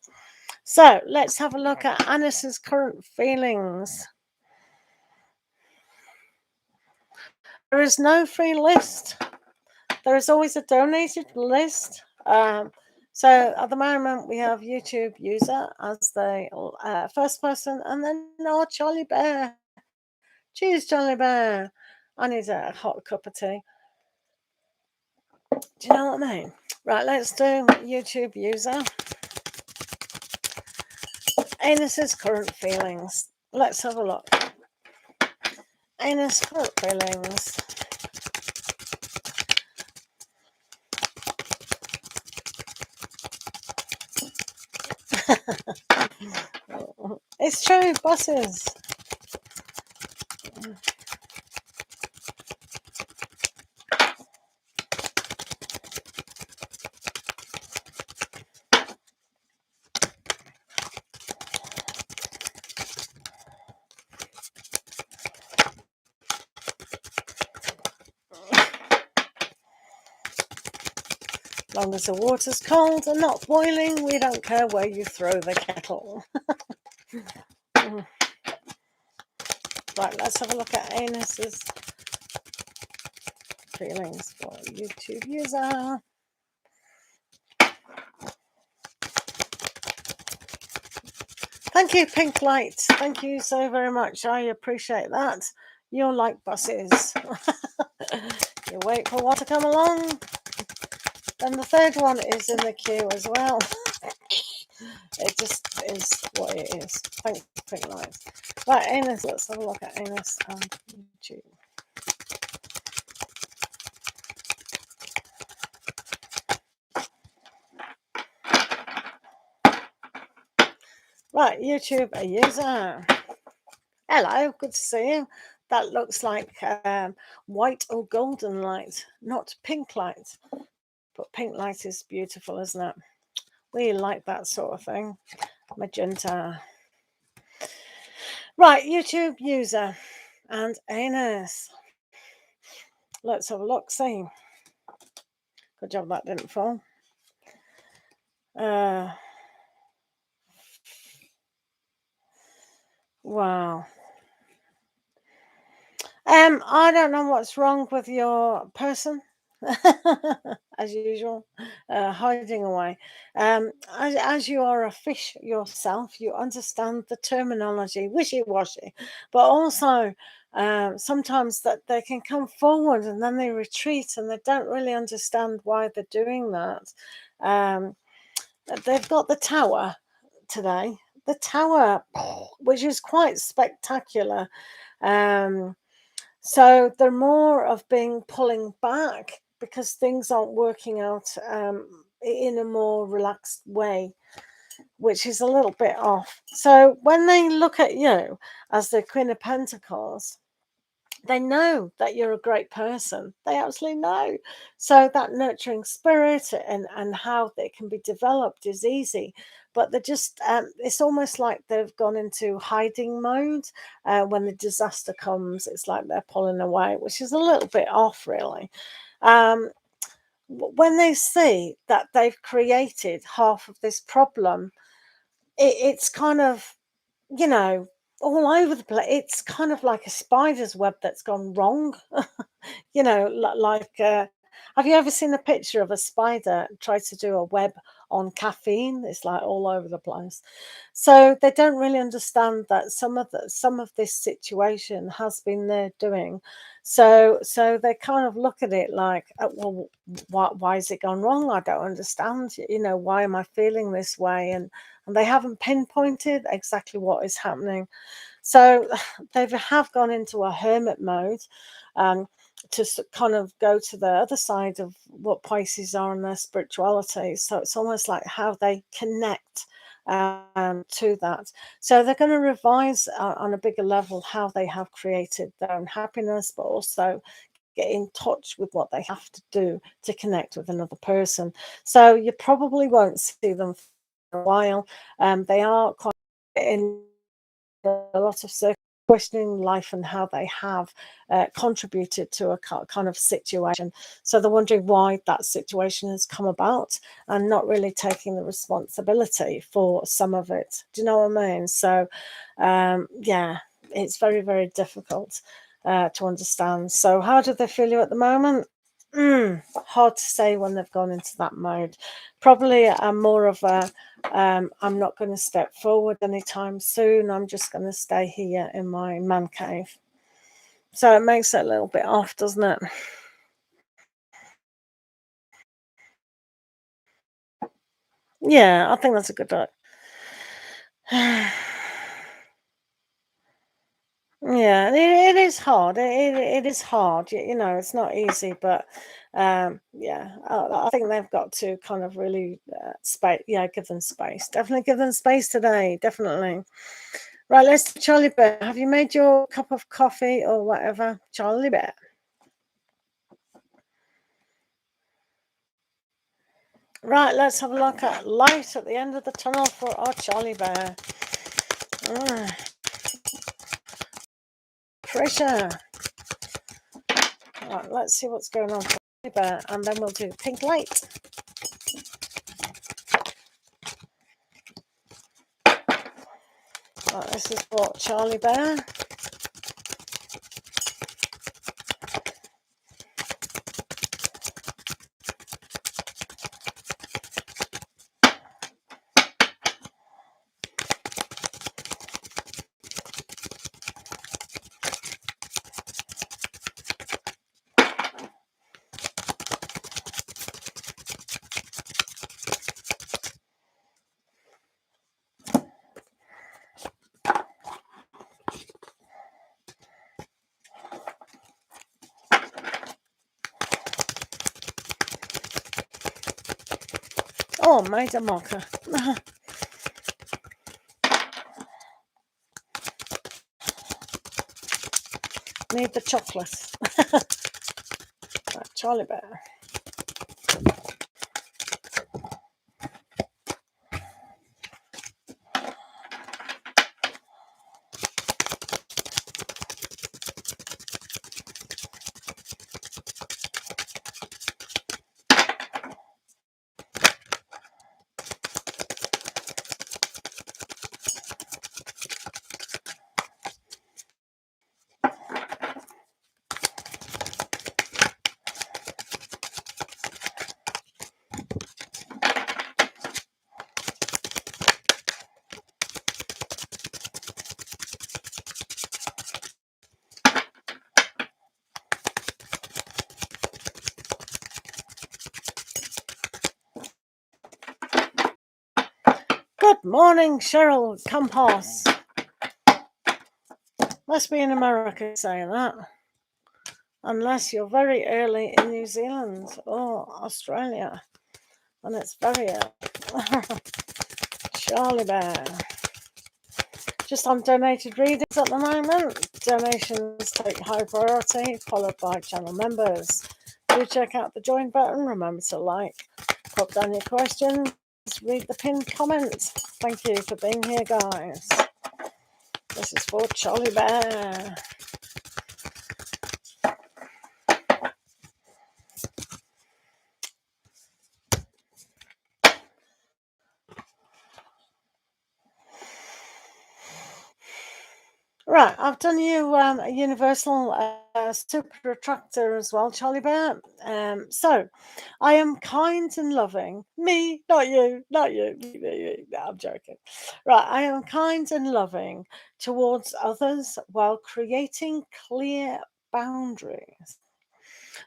So let's have a look at Anis's current feelings. There is no free list. There is always a donated list. So at the moment we have YouTube user as the first person, and then Charlie Bear. Cheers, Charlie Bear. I need a hot cup of tea. Do you know what I mean? Right, let's do YouTube user. Anus's current feelings. Let's have a look. Anus current feelings. It's true, bosses. As long as the water's cold and not boiling, we don't care where you throw the kettle. Right, let's have a look at Anus's feelings for YouTube user. Thank you, Pink Light. Thank you so very much. I appreciate that. You're like buses. You wait for one to come along, then the third one is in the queue as well. It just is what it is. Thanks, Pink Light. Right, Anus, let's have a look at Anus and YouTube. Right, YouTube, a user. Hello, good to see you. That looks like white or golden light, not pink light. But pink light is beautiful, isn't it? We like that sort of thing. Magenta. Right, YouTube user and Anus. Let's have a look, see. Good job that didn't fall. Wow. I don't know what's wrong with your person as usual, hiding away. As you are a fish yourself, you understand the terminology, wishy-washy, but also sometimes that they can come forward and then they retreat and they don't really understand why they're doing that. Um, they've got the tower today, the tower, which is quite spectacular. Um, so they're more of being pulling back because things aren't working out in a more relaxed way, which is a little bit off. So when they look at you as the Queen of Pentacles, they know that you're a great person. They absolutely know. So that nurturing spirit and how they can be developed is easy. But they're just, it's almost like they've gone into hiding mode. When the disaster comes, it's like they're pulling away, which is a little bit off, really. When they see that they've created half of this problem, it's kind of, you know, all over the place. It's kind of like a spider's web that's gone wrong. Have you ever seen a picture of a spider try to do a web on caffeine? It's like all over the place. So they don't really understand that some of this situation has been their doing. So they kind of look at it like, well, why has it gone wrong? I don't understand. Why am I feeling this way? And they haven't pinpointed exactly what is happening. So they have gone into a hermit mode, to kind of go to the other side of what Pisces are in their spirituality. So it's almost like how they connect to that. So they're going to revise on a bigger level how they have created their own happiness, but also get in touch with what they have to do to connect with another person. So you probably won't see them for a while. They are quite in a lot of questioning life and how they have contributed to a kind of situation. So they're wondering why that situation has come about and not really taking the responsibility for some of it. Do you know what I mean? So yeah, it's very, very difficult to understand. So how do they feel you at the moment? Hard to say when they've gone into that mode. Probably more of a I'm not going to step forward anytime soon. I'm just going to stay here in my man cave. So it makes it a little bit off, doesn't it? Yeah, I think that's a good idea. Yeah, it is hard. It is hard. It's not easy, but yeah, I think they've got to kind of really space. Yeah, give them space. Definitely give them space today. Definitely. Right, let's Charlie Bear. Have you made your cup of coffee or whatever, Charlie Bear? Right, let's have a look at light at the end of the tunnel for our Charlie Bear. Pressure. Right, let's see what's going on for Charlie Bear, and then we'll do pink light. Right, this is for Charlie Bear. Oh, made a mocker. Need the chocolate. Right, Charlie Bear. Good morning, Cheryl Campos. Must be in America saying that. Unless you're very early in New Zealand or Australia. And it's very early. Charlie Bear. Just on donated readings at the moment. Donations take high priority, followed by channel members. Do check out the join button. Remember to like. Pop down your questions. Read the pinned comments. Thank you for being here, guys. This is for Charlie Bear. Right, I've done you a universal super attractor as well, Charlie Bear. So, I am kind and loving. Me, not you, not you. No, I'm joking. Right, I am kind and loving towards others while creating clear boundaries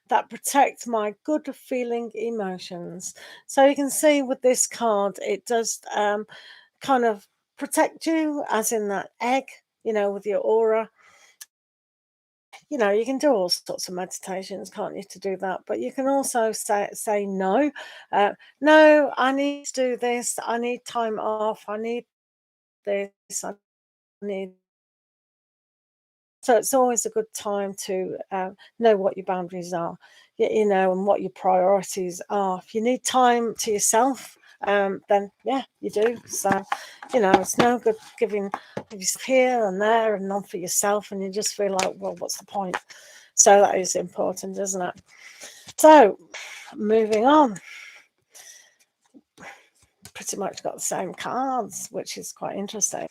that protect my good feeling emotions. So you can see with this card, it does kind of protect you, as in that egg, with your aura. You can do all sorts of meditations, can't you, to do that? But you can also say no. No, I need to do this. I need time off. I need this. I need. So it's always a good time to know what your boundaries are, and what your priorities are. If you need time to yourself, then yeah, you do. So, it's no good giving yourself here and there and none for yourself, and you just feel like, well, what's the point? So that is important, isn't it? So, moving on. Pretty much got the same cards, which is quite interesting.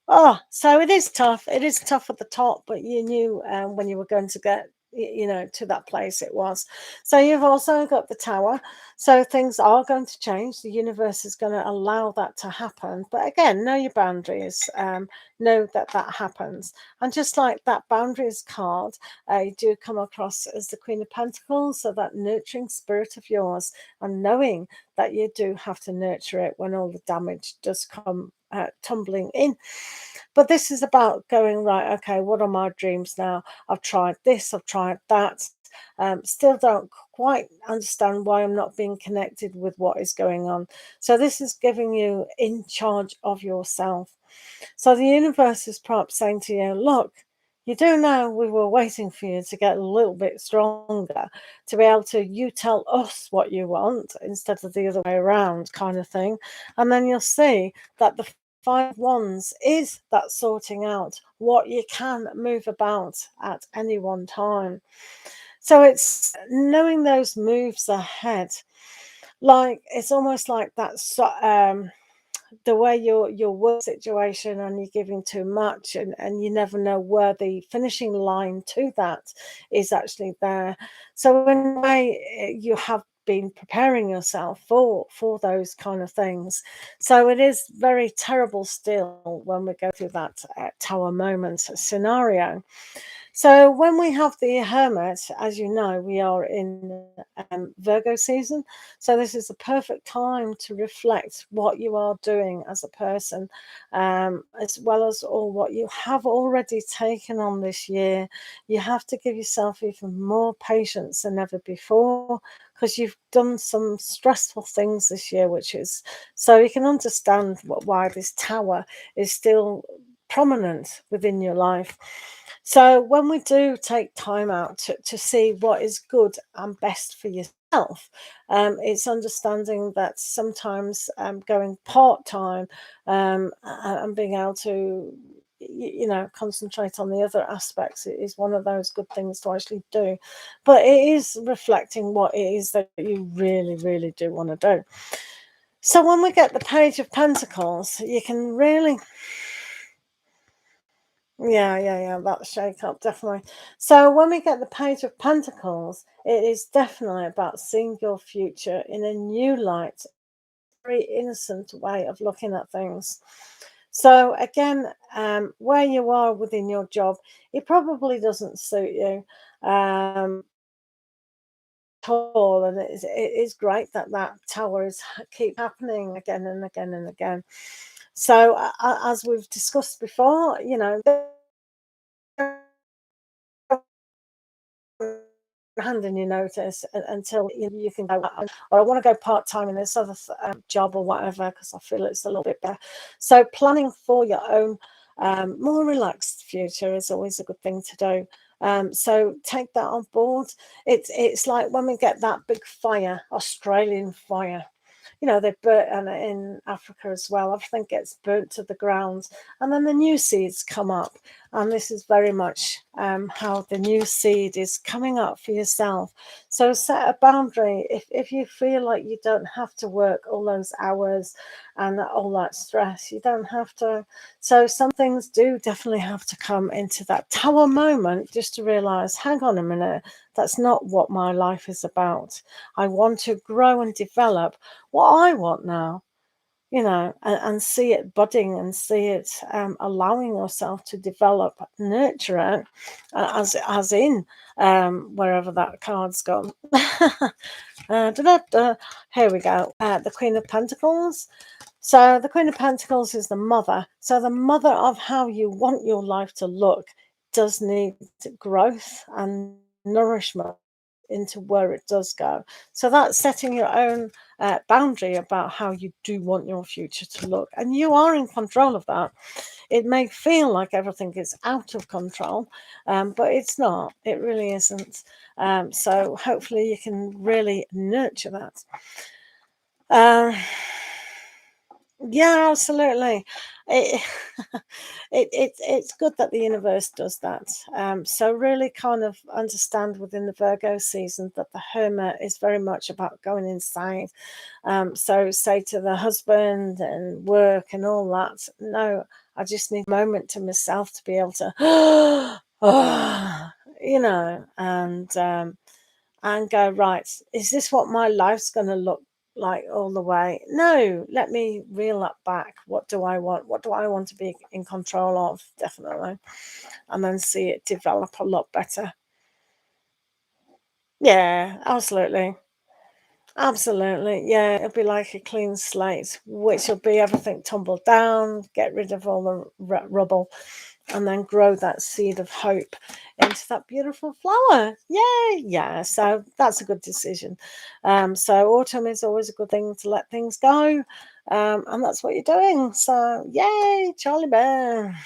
Oh, so it is tough. It is tough at the top, but you knew when you were going to get, to that place it was. So you've also got the Tower. So things are going to change. The universe is going to allow that to happen. But again, know your boundaries. Know that happens. And just like that boundaries card, you do come across as the Queen of Pentacles. So that nurturing spirit of yours, and knowing that you do have to nurture it when all the damage does come tumbling in. But this is about going, right, okay, what are my dreams now? I've tried this, I've tried that. Still don't quite understand why I'm not being connected with what is going on. So this is giving you in charge of yourself. So the universe is perhaps saying to you, look, you do know we were waiting for you to get a little bit stronger, to be able to you tell us what you want instead of the other way around kind of thing. And then you'll see that the Five of Wands is that sorting out what you can move about at any one time. So it's knowing those moves ahead. Like, it's almost like that the way your work situation, and you're giving too much, and you never know where the finishing line to that is actually there. So in a way, you have been preparing yourself for those kind of things. So it is very terrible still when we go through that Tower moment scenario. So when we have the Hermit, as you know, we are in Virgo season. So this is the perfect time to reflect what you are doing as a person, as well as all what you have already taken on this year. You have to give yourself even more patience than ever before, because you've done some stressful things this year, which is, so you can understand why this Tower is still prominent within your life. So when we do take time out to see what is good and best for yourself, it's understanding that sometimes going part-time and being able to concentrate on the other aspects is one of those good things to actually do. But it is reflecting what it is that you really, really do want to do. So when we get the Page of Pentacles, you can really... Yeah, that shake up, definitely. So when we get the Page of Pentacles, it is definitely about seeing your future in a new light, very innocent way of looking at things. So again, where you are within your job, it probably doesn't suit you. all, and it is great that tower is keep happening again and again and again. So as we've discussed before, you know, hand in your notice until you can go, or I want to go part-time in this other job or whatever, because I feel it's a little bit better. So planning for your own more relaxed future is always a good thing to do. So take that on board. It's like when we get that big fire, Australian fire, you know, they burnt, and in Africa as well, everything gets burnt to the ground, and then the new seeds come up. And this is very much how the new seed is coming up for yourself. So set a boundary. If you feel like you don't have to work all those hours and all that stress, you don't have to. So some things do definitely have to come into that tower moment, just to realize, hang on a minute, that's not what my life is about. I want to grow and develop what I want now, you know, and see it budding, and see it allowing yourself to develop, nurture it, as in wherever that card's gone. Here we go. The Queen of Pentacles. So the Queen of Pentacles is the mother. So the mother of how you want your life to look does need growth and nourishment into where it does go. So that's setting your own boundary about how you do want your future to look. And you are in control of that. It may feel like everything is out of control, but it's not. It really isn't. So hopefully you can really nurture that. Yeah, absolutely. It, it's good that the universe does that. So really kind of understand within the Virgo season that the Hermit is very much about going inside. So say to the husband and work and all that, no, I just need a moment to myself to be able to, you know, and go, right, is this what my life's going to look like all the way? No, let me reel that back. What do I want? What do I want to be in control of? Definitely. And then see it develop a lot better. Yeah, absolutely. Absolutely. Yeah, it'll be like a clean slate, which will be everything tumbled down, get rid of all the rubble, and then grow that seed of hope into that beautiful flower. Yay! Yeah, so that's a good decision. So autumn is always a good thing to let things go, and that's what you're doing. So yay, Charlie Bear.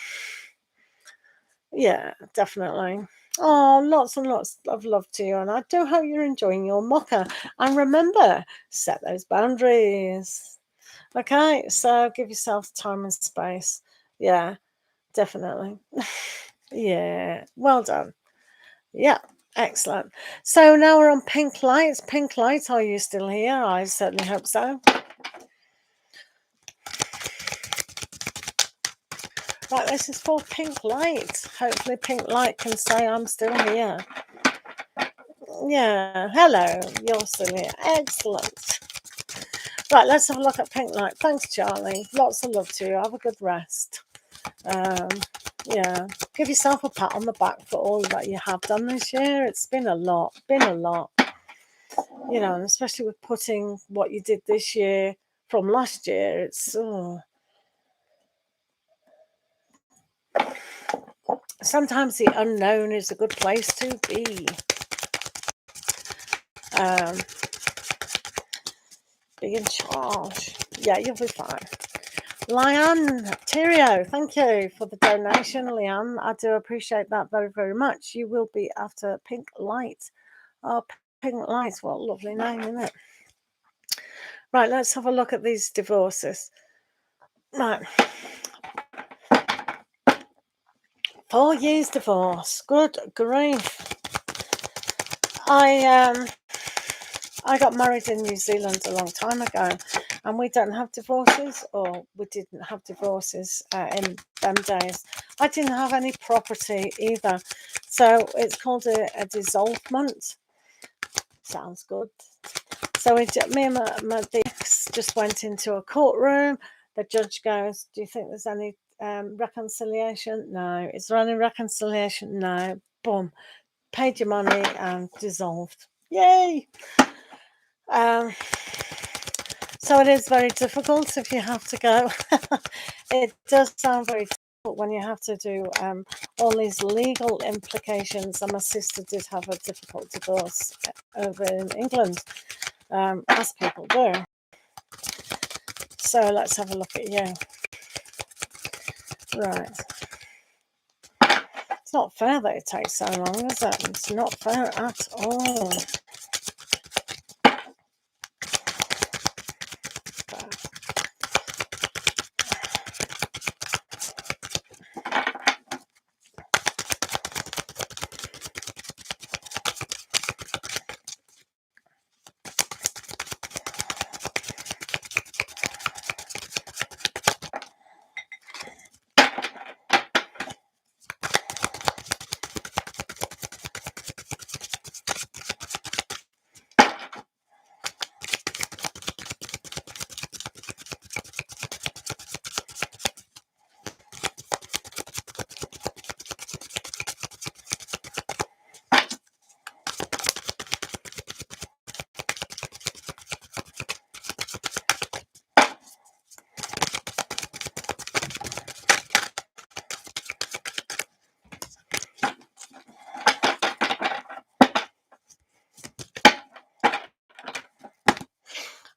Yeah, definitely. Oh, lots and lots of love to you, and I do hope you're enjoying your mocha. And remember, set those boundaries. Okay, so give yourself time and space. Yeah, definitely. Yeah, well done. Yeah, excellent. So now we're on pink lights. Pink light, are you still here? I certainly hope so. Right, this is for pink light. Hopefully pink light can say I'm still here. Yeah, hello, you're still here. Excellent. Right, let's have a look at pink light. Thanks, Charlie. Lots of love to you. Have a good rest. Yeah, give yourself a pat on the back for all that you have done this year. It's been a lot, you know, and especially with putting what you did this year from last year. It's sometimes the unknown is a good place to be. Be in charge. Yeah, you'll be fine. Leanne Tirio, thank you for the donation, Leanne. I do appreciate that very, very much. You will be after pink light. Oh, pink light, what a lovely name, isn't it? Right, let's have a look at these divorces. Right. 4 years divorce. Good grief. I got married in New Zealand a long time ago, and we don't have divorces, or we didn't have divorces in them days. I didn't have any property either, so it's called a dissolvement. Sounds good. So me and my ex just went into a courtroom. The judge goes, "Do you think there's any reconciliation?" No. Is there any reconciliation? No. Boom. Paid your money and dissolved. Yay! Um, so it is very difficult if you have to go. It does sound very difficult when you have to do all these legal implications. And my sister did have a difficult divorce over in England, as people do. So let's have a look at you. Right. It's not fair that it takes so long, is it? It's not fair at all.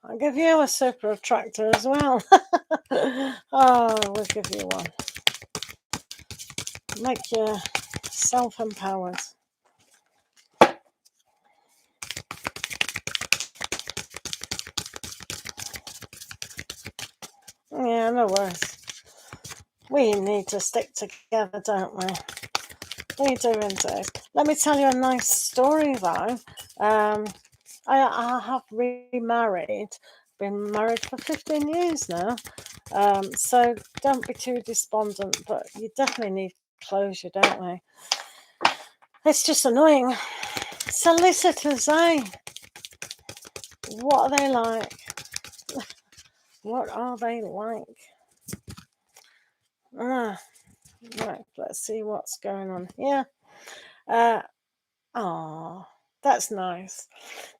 I'll give you a super attractor as well. Oh, we'll give you one. Make you self-empowered. Yeah, no worries. We need to stick together, don't we? We do indeed. Let me tell you a nice story, though. I have remarried. Been married for 15 years now. So don't be too despondent, but you definitely need closure, don't we? It's just annoying. Solicitors, eh? What are they like? What are they like? Right, let's see what's going on here. That's nice.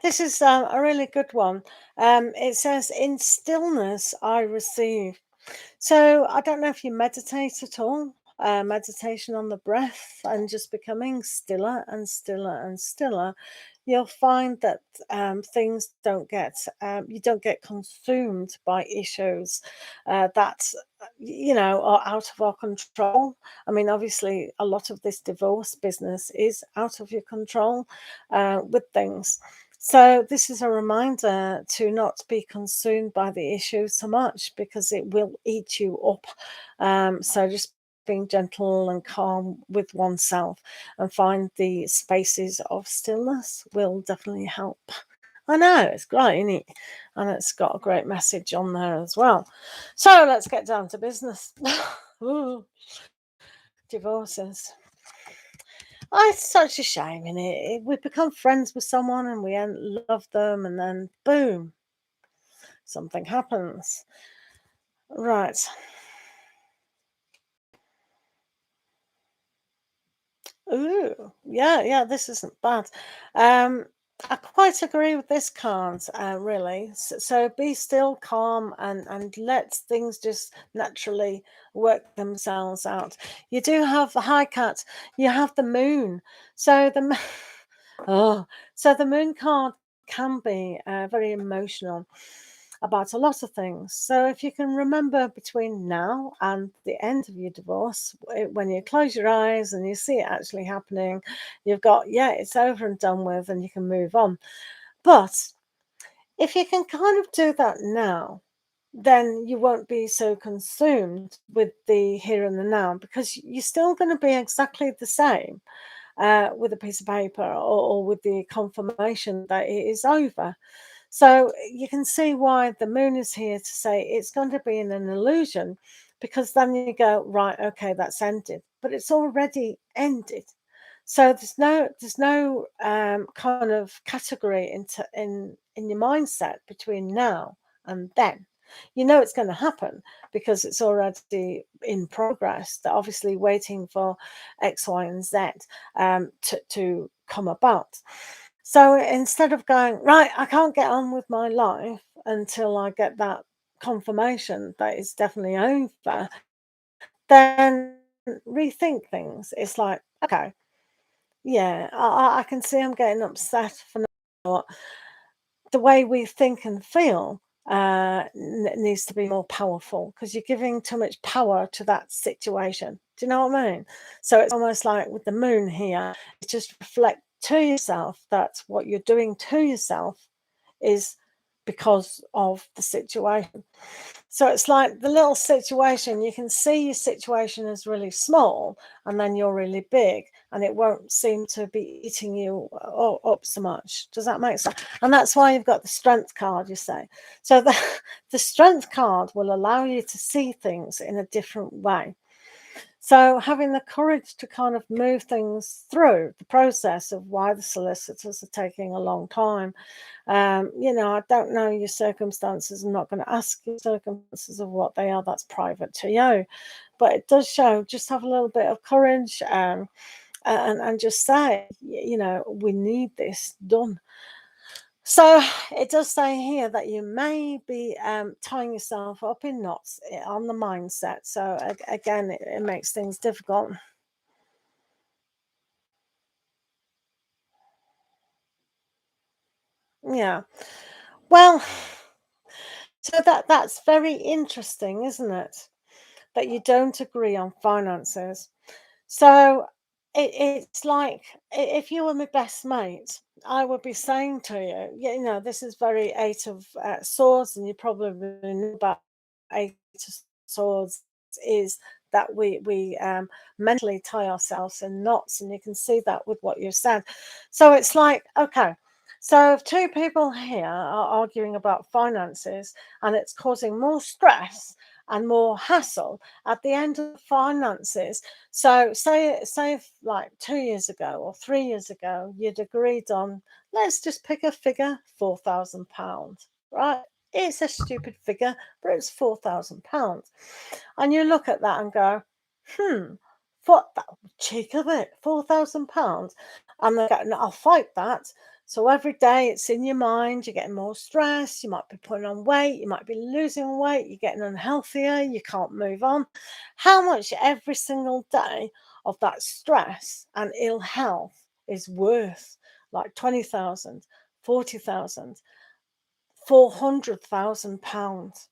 This is a really good one. It says, "In stillness I receive." So I don't know if you meditate at all. Meditation on the breath and just becoming stiller and stiller and stiller. You'll find that things don't get you don't get consumed by issues that are out of our control. I mean, obviously, a lot of this divorce business is out of your control with things. So this is a reminder to not be consumed by the issue so much because it will eat you up. So just being gentle and calm with oneself and find the spaces of stillness will definitely help. I know, it's great, isn't it? And it's got a great message on there as well. So let's get down to business. Ooh, divorces. Oh, it's such a shame, isn't it? We become friends with someone and we love them, and then boom, something happens. Right. Ooh, yeah, this isn't bad. Um, I quite agree with this card, really. So be still, calm, and let things just naturally work themselves out. You do have the high cat, you have the moon. So oh, so the moon card can be very emotional about a lot of things. So if you can remember between now and the end of your divorce, when you close your eyes and you see it actually happening, you've got, yeah, it's over and done with, and you can move on. But if you can kind of do that now, then you won't be so consumed with the here and the now, because you're still going to be exactly the same with a piece of paper, or with the confirmation that it is over. So you can see why the moon is here to say it's going to be in an illusion, because then you go, right, okay, that's ended, but it's already ended. So there's no kind of category in your mindset between now and then. You know it's going to happen because it's already in progress. They're obviously waiting for X, Y, and Z to come about. So instead of going, right, I can't get on with my life until I get that confirmation that it's definitely over, then rethink things. It's like, okay, yeah, I can see I'm getting upset for not. The way we think and feel needs to be more powerful because you're giving too much power to that situation. Do you know what I mean? So it's almost like with the moon here, it's just reflect to yourself that what you're doing to yourself is because of the situation. So it's like the little situation, you can see your situation is really small and then you're really big and it won't seem to be eating you up so much. Does that make sense? And that's why you've got the strength card, you say. So the strength card will allow you to see things in a different way. So having the courage to kind of move things through the process of why the solicitors are taking a long time. I don't know your circumstances. I'm not going to ask you circumstances of what they are. That's private to you. But it does show just have a little bit of courage and just say, we need this done. So it does say here that you may be tying yourself up in knots on the mindset. So again, it makes things difficult. Yeah. Well, so that's very interesting, isn't it? That you don't agree on finances. So it's like if you were my best mate, I would be saying to you, this is very Eight of Swords, and you probably know about Eight of Swords is that we mentally tie ourselves in knots, and you can see that with what you said. So it's like, okay, so if two people here are arguing about finances and it's causing more stress and more hassle at the end of finances. So say if like 2 years ago or 3 years ago, you'd agreed on, let's just pick a figure, £4,000, right? It's a stupid figure, but it's £4,000. And you look at that and go, hmm, what that cheek of it, £4,000. And they go, no, I'll fight that. So every day it's in your mind, you're getting more stress, you might be putting on weight, you might be losing weight, you're getting unhealthier, you can't move on. How much every single day of that stress and ill health is worth? Like 20,000, 40,000, 400,000 pounds.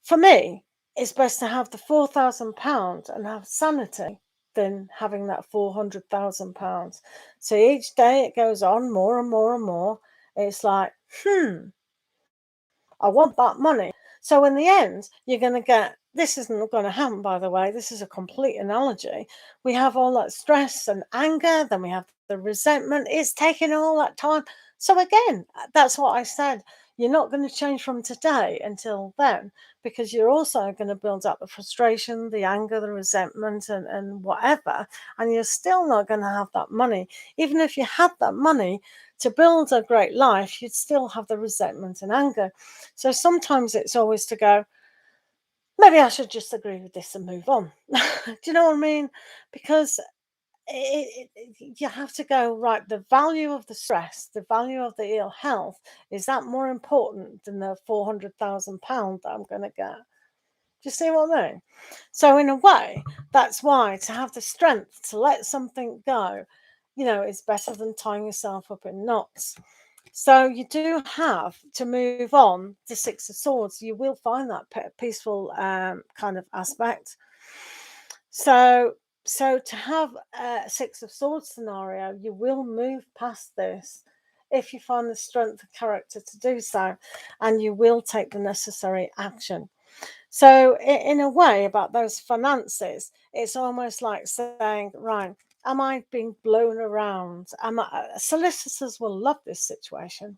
For me, it's best to have the £4,000 and have sanity than having that £400,000. So each day it goes on more and more and more. It's like, I want that money. So in the end, you're going to get, this isn't going to happen, by the way. This is a complete analogy. We have all that stress and anger, then we have the resentment. It's taking all that time. So again, that's what I said. You're not going to change from today until then, because you're also going to build up the frustration, the anger, the resentment, and whatever. And you're still not going to have that money. Even if you had that money to build a great life, you'd still have the resentment and anger. So sometimes it's always to go, maybe I should just agree with this and move on. Do you know what I mean? Because you have to go, right, the value of the stress, the value of the ill health, is that more important than the £400,000 that I'm going to get? Do you see what I mean? So in a way, that's why to have the strength to let something go, is better than tying yourself up in knots. So you do have to move on to Six of Swords. You will find that peaceful kind of aspect. So to have a Six of Swords scenario, you will move past this if you find the strength of character to do so, and you will take the necessary action. So in a way, about those finances, it's almost like saying, right, am I being blown around? Solicitors will love this situation.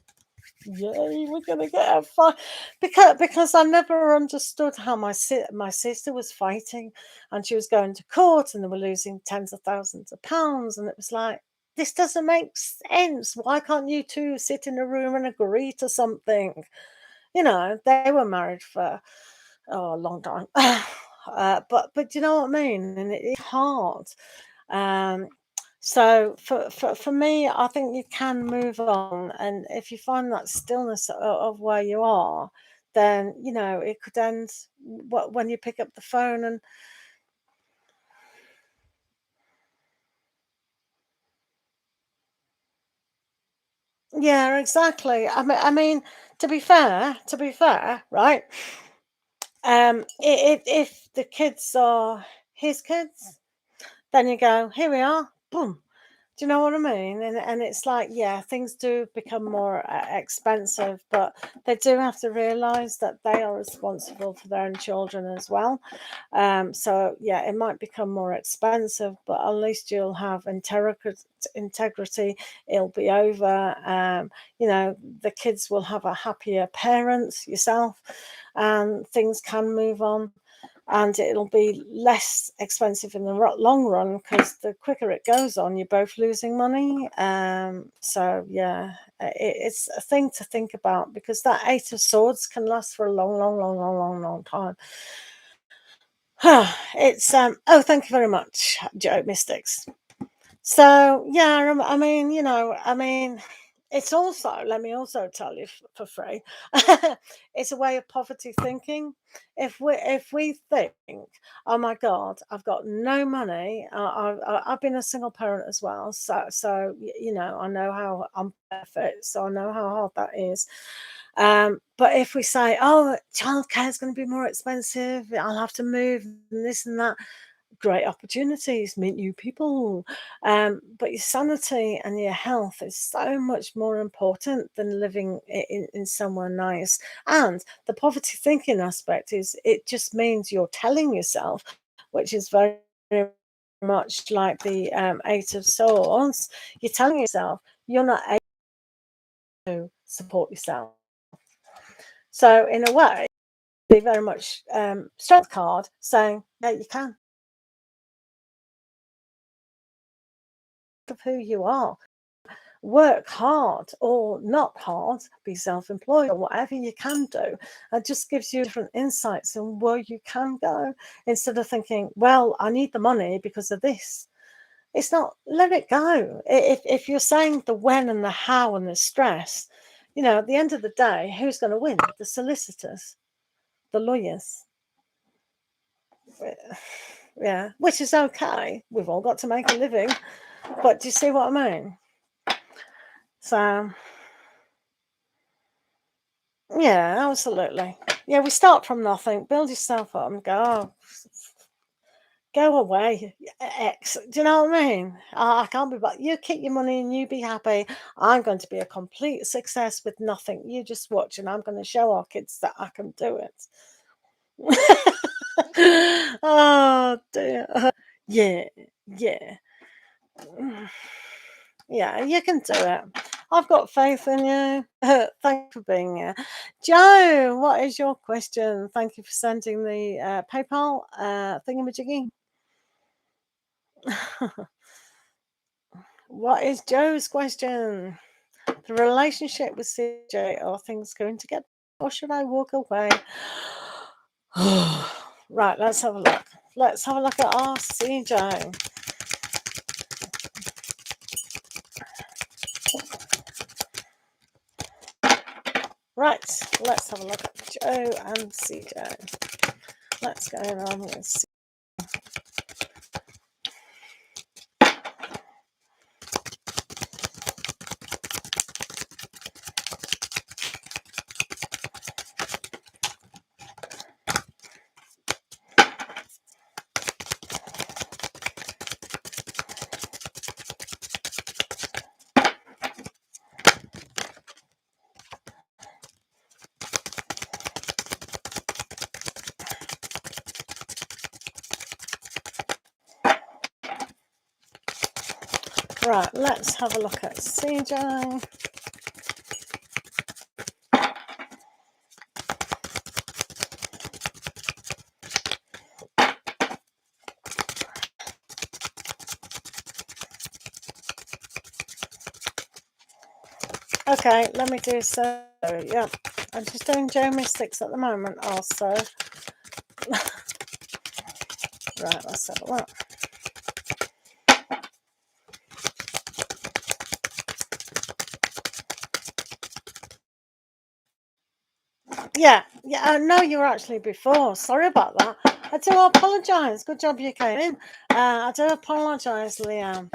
Yay, we're gonna get a fight, because I never understood how my sister was fighting, and she was going to court, and they were losing tens of thousands of pounds, and it was like, this doesn't make sense. Why can't you two sit in a room and agree to something? They were married for a long time, but you know what I mean, and it's hard. Um, So for me, I think you can move on, and if you find that stillness of where you are, then it could end when you pick up the phone and yeah, exactly. I mean, to be fair, right? If the kids are his kids, then you go, here we are, boom. Do you know what I mean? And it's like, yeah, things do become more expensive, but they do have to realise that they are responsible for their own children as well. So yeah, it might become more expensive, but at least you'll have integrity. It'll be over. The kids will have a happier parents, yourself, and things can move on. And it'll be less expensive in the long run, because the quicker it goes on, you're both losing money. So yeah, it's a thing to think about, because that Eight of Swords can last for a long, long, long, long, long, long time. It's oh, thank you very much, Joe Mystics. So yeah, I mean, it's also, let me also tell you for free, it's a way of poverty thinking. If we think, oh my God, I've got no money. I've been a single parent as well, so I know how I'm perfect, so I know how hard that is. But if we say, oh, childcare is going to be more expensive, I'll have to move and this and that, great opportunities, meet new people. But your sanity and your health is so much more important than living in somewhere nice. And the poverty thinking aspect is, it just means you're telling yourself, which is very much like the Eight of Swords, you're telling yourself you're not able to support yourself. So in a way, be very much strength card saying, yeah, you can, of who you are. Work hard or not hard, be self-employed or whatever you can do. It just gives you different insights on where you can go, instead of thinking, well, I need the money because of this. It's not, let it go. If you're saying the when and the how and the stress, at the end of the day, who's going to win? The solicitors, the lawyers. Yeah, which is okay. We've all got to make a living. But do you see what I mean? So yeah, absolutely. Yeah, we start from nothing, build yourself up and go, oh, go away, X. Do you know what I mean? I can't be, but you keep your money and you be happy. I'm going to be a complete success with nothing. You just watch, and I'm going to show our kids that I can do it. Oh dear. Yeah, yeah. Yeah, you can do it. I've got faith in you. Thank you for being here. Joe, what is your question? Thank you for sending the PayPal thingamajiggy. What is Joe's question? The relationship with CJ, are things going to get, or should I walk away? Right, let's have a look. Let's have a look at our CJ. Right, let's have a look at Joe and CJ. Let's go on with CJ. Right, let's have a look at CJ. Okay, let me do so. Yeah, I'm just doing Joe Mystics at the moment also. Right, let's have a look. Yeah, I know you were actually before. Sorry about that. I do apologise. Good job you came in. I do apologise, Leanne.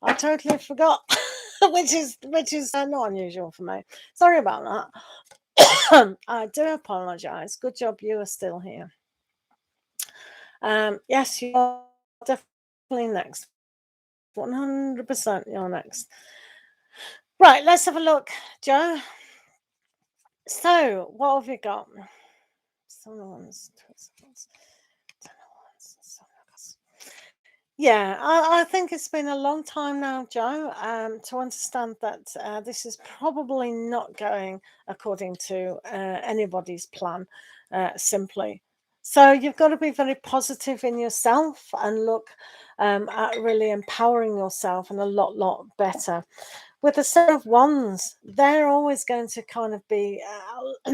I totally forgot, which is not unusual for me. Sorry about that. I do apologise. Good job you are still here. Yes, you're definitely next. 100% you're next. Right, let's have a look, Joe. So, what have you got? Yeah, I think it's been a long time now, Joe, to understand that this is probably not going according to anybody's plan, simply. So you've got to be very positive in yourself and look at really empowering yourself and a lot better. With the Seven of Wands, they're always going to kind of be a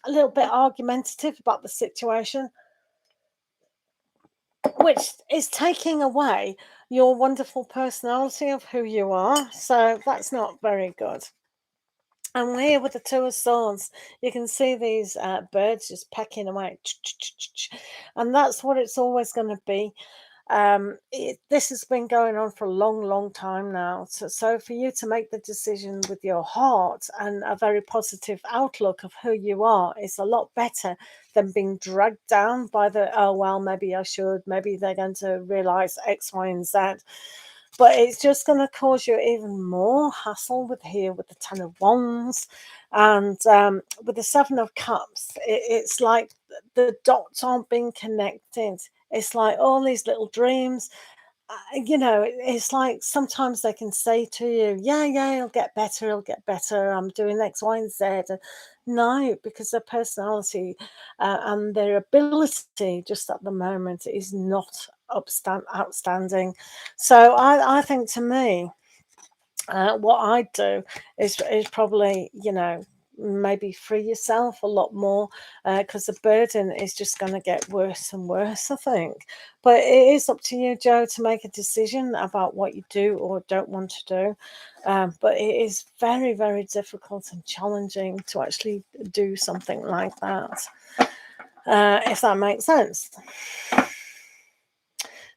little bit argumentative about the situation, which is taking away your wonderful personality of who you are. So that's not very good. And we're here with the Two of Swords. You can see these birds just pecking away. And that's what it's always going to be. This has been going on for a long time now. So for you to make the decision with your heart and a very positive outlook of who you are is a lot better than being dragged down by the, oh, well, maybe I should, maybe they're going to realize X, Y, and Z. But it's just going to cause you even more hassle with the Ten of Wands. And with the Seven of Cups, it's like the dots aren't being connected. It's like all these little dreams. It's like sometimes they can say to you, yeah, it'll get better. I'm doing X, Y, and Z. And no, because their personality and their ability just at the moment is not outstanding. So I think to me, what I'd do is probably, maybe free yourself a lot more because the burden is just going to get worse and worse, I think. But it is up to you, Joe, to make a decision about what you do or don't want to do. But it is very difficult and challenging to actually do something like that, if that makes sense.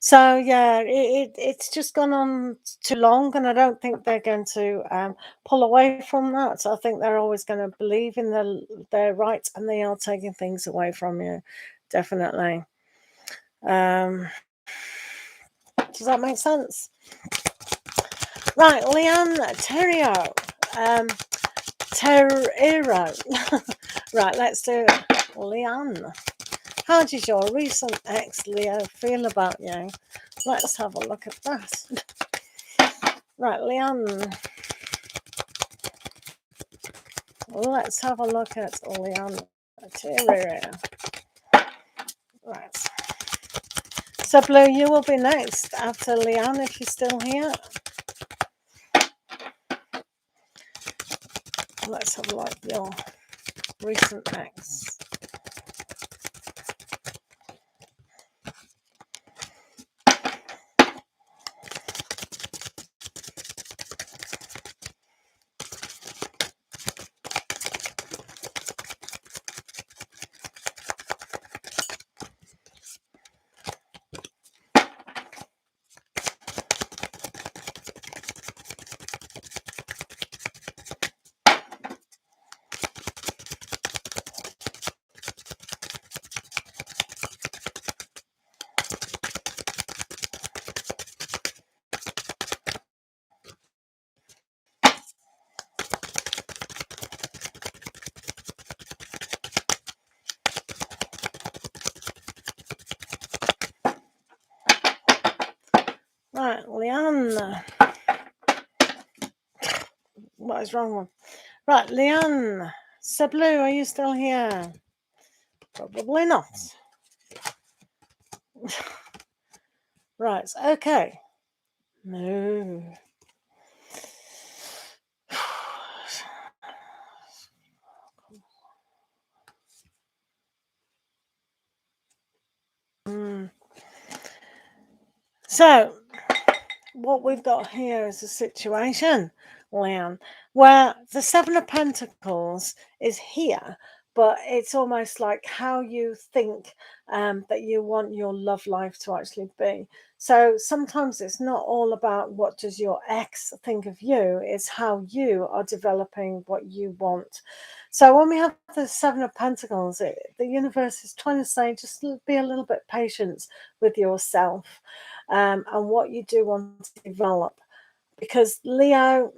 So yeah, it's just gone on too long, and I don't think they're going to pull away from that. I think they're always going to believe in their rights, and they are taking things away from you, definitely. Does that make sense? Right, Leanne Terrio, Right, let's do it. Leanne, how does your recent ex Leo feel about you? Let's have a look at that. Right, Leanne. Let's have a look at Leanne. Right. So, Blue, you will be next after Leanne if you're still here. Let's have a look at your recent ex. Right, Leanne. What is wrong with? Right, Leanne. So, Blue, are you still here? Probably not. Right, okay. No. So, what we've got here is a situation, Leanne, where the Seven of Pentacles is here, but it's almost like how you think that you want your love life to actually be. So sometimes it's not all about what does your ex think of you, it's how you are developing what you want. So when we have the Seven of Pentacles, the universe is trying to say just be a little bit patient with yourself, and what you do want to develop. Because Leo,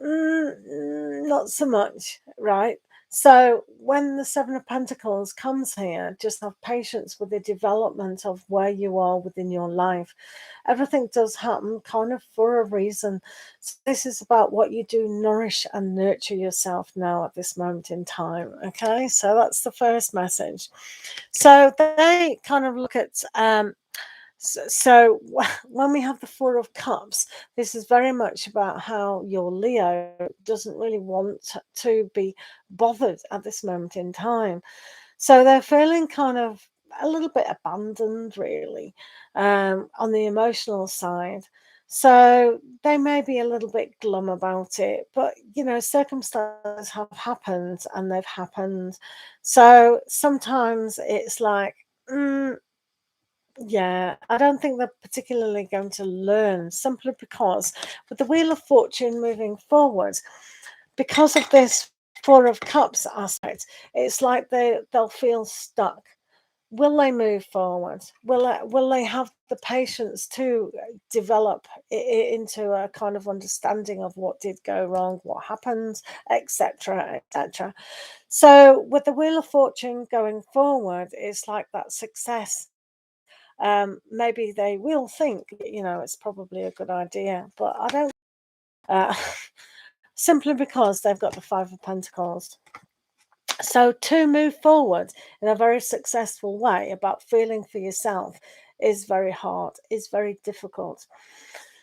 not so much, right? So when the Seven of Pentacles comes here, just have patience with the development of where you are within your life. Everything does happen kind of for a reason. So this is about what you do, nourish and nurture yourself now at this moment in time. Okay, so that's the first message. So they kind of look at so when we have the Four of Cups, this is very much about how your Leo doesn't really want to be bothered at this moment in time. So they're feeling kind of a little bit abandoned, really, on the emotional side. So they may be a little bit glum about it, but circumstances have happened and they've happened. So sometimes it's like, yeah, I don't think they're particularly going to learn, simply because with the Wheel of Fortune moving forward, because of this Four of Cups aspect, it's like they'll feel stuck. Will they move forward? Will they have the patience to develop into a kind of understanding of what did go wrong, what happened, etc., etc. So with the Wheel of Fortune going forward, it's like that success. Maybe they will think, it's probably a good idea, but I don't. Uh, simply because they've got the Five of Pentacles. So to move forward in a very successful way about feeling for yourself is very hard, is very difficult.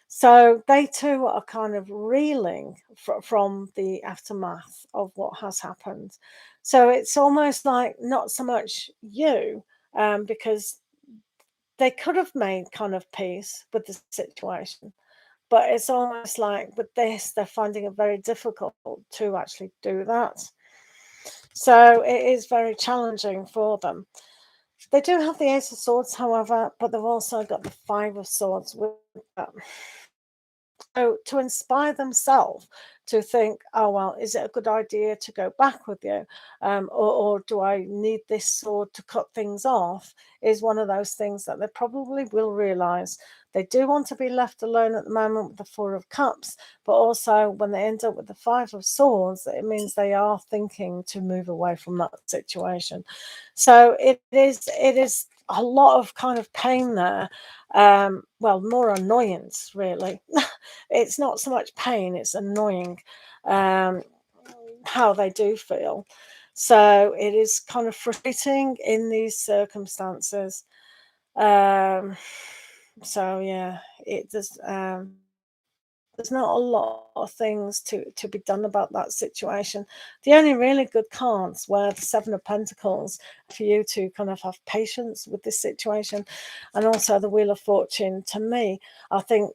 So they too are kind of reeling from the aftermath of what has happened. So it's almost like not so much you, because they could have made kind of peace with the situation, but it's almost like with this, they're finding it very difficult to actually do that. So it is very challenging for them. They do have the Ace of Swords, however, but they've also got the Five of Swords with them. So to inspire themselves to think, oh, well, is it a good idea to go back with you? Or do I need this sword to cut things off? Is one of those things that they probably will realize. They do want to be left alone at the moment with the Four of Cups, but also when they end up with the Five of Swords, it means they are thinking to move away from that situation. So it is a lot of kind of pain there. Well, more annoyance, really. It's not so much pain, it's annoying, how they do feel. So it is kind of frustrating in these circumstances. So yeah, it does. There's not a lot of things to be done about that situation. The only really good cards were the Seven of Pentacles for you to kind of have patience with this situation, and also the Wheel of Fortune. To me, I think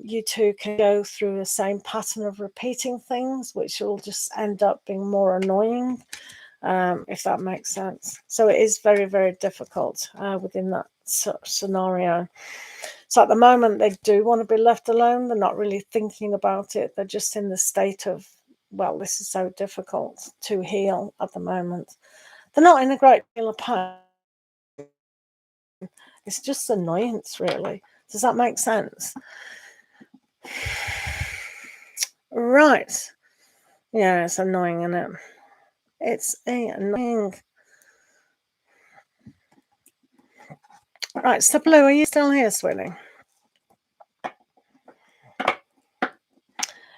you two can go through the same pattern of repeating things, which will just end up being more annoying, if that makes sense. So it is very, very difficult within that scenario. So at the moment, they do want to be left alone. They're not really thinking about it. They're just in the state of, well, this is so difficult to heal at the moment. They're not in a great deal of pain. It's just annoyance, really. Does that make sense? Right. Yeah, it's annoying, isn't it? It's annoying. Right, so Blue, are you still here, sweetie?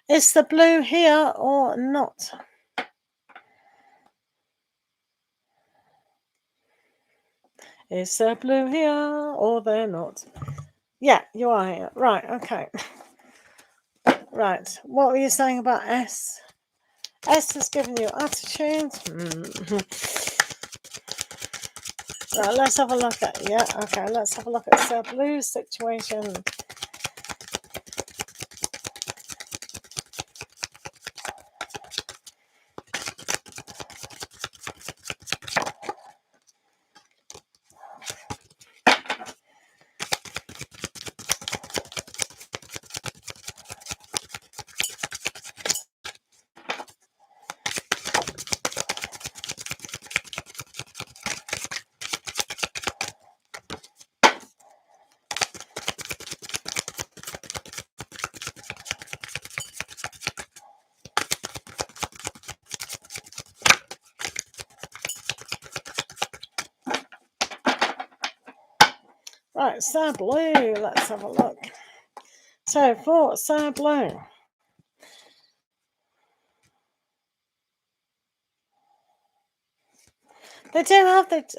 Is the Blue here or not? Is the Blue here or they're not? Yeah, you are here. Right, okay. Right, what were you saying about S? S has given you attitude. Right, let's have a look at, let's have a look at Sir Blue's situation. Right, Sir Blue, let's have a look. So for Sir Blue, they do have that,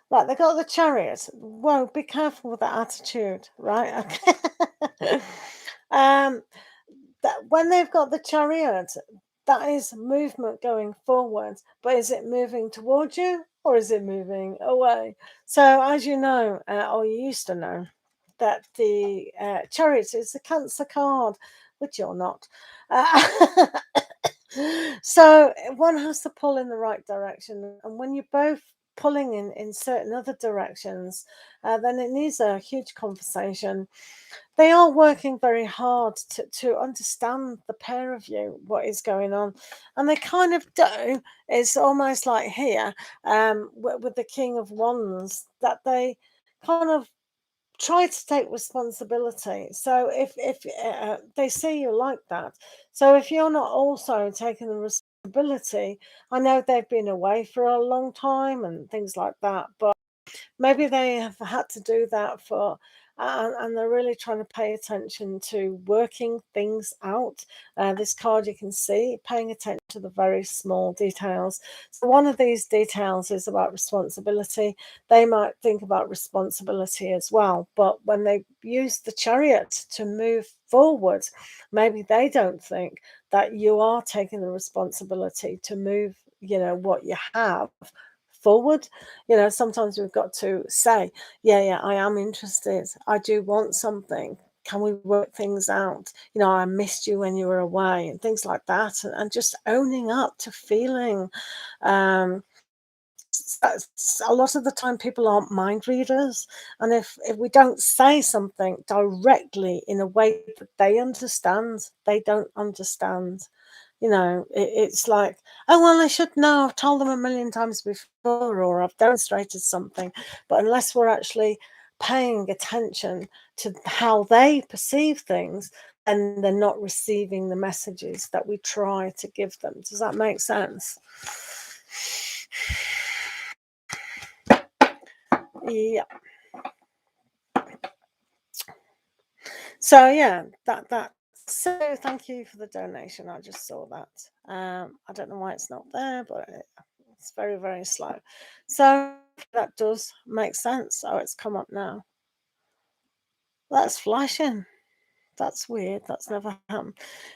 right, they got the Chariot. Whoa, be careful with that attitude, right? Okay. um, that when they've got the Chariot, that is movement going forwards, but is it moving towards you or is it moving away? So, as you know, or you used to know, that the Chariot is the Cancer card, which you're not. Uh, so one has to pull in the right direction, and when you're both pulling in certain other directions, then it needs a huge conversation. They are working very hard to understand the pair of you, what is going on, and they kind of do. It's almost like here, with the King of Wands, that they kind of try to take responsibility. So if they see you like that, so if you're not also taking the responsibility, I know they've been away for a long time and things like that, but maybe they have had to do that for, and they're really trying to pay attention to working things out. This card you can see, paying attention to the very small details. So one of these details is about responsibility. They might think about responsibility as well, but when they use the Chariot to move forward, maybe they don't think that you are taking the responsibility to move, what you have forward. Sometimes we've got to say, yeah, I am interested, I do want something, can we work things out, I missed you when you were away, and things like that, and just owning up to feeling. um a lot of the time people aren't mind readers, and if we don't say something directly in a way that they understand, they don't understand. It's like, oh, well, I should know. I've told them a million times before, or I've demonstrated something. But unless we're actually paying attention to how they perceive things, then they're not receiving the messages that we try to give them. Does that make sense? Yeah. So yeah, that. So thank you for the donation. I just saw that. I don't know why it's not there, but it's very, very slow. So that does make sense. Oh, it's come up now. That's flashing. That's weird. That's never happened.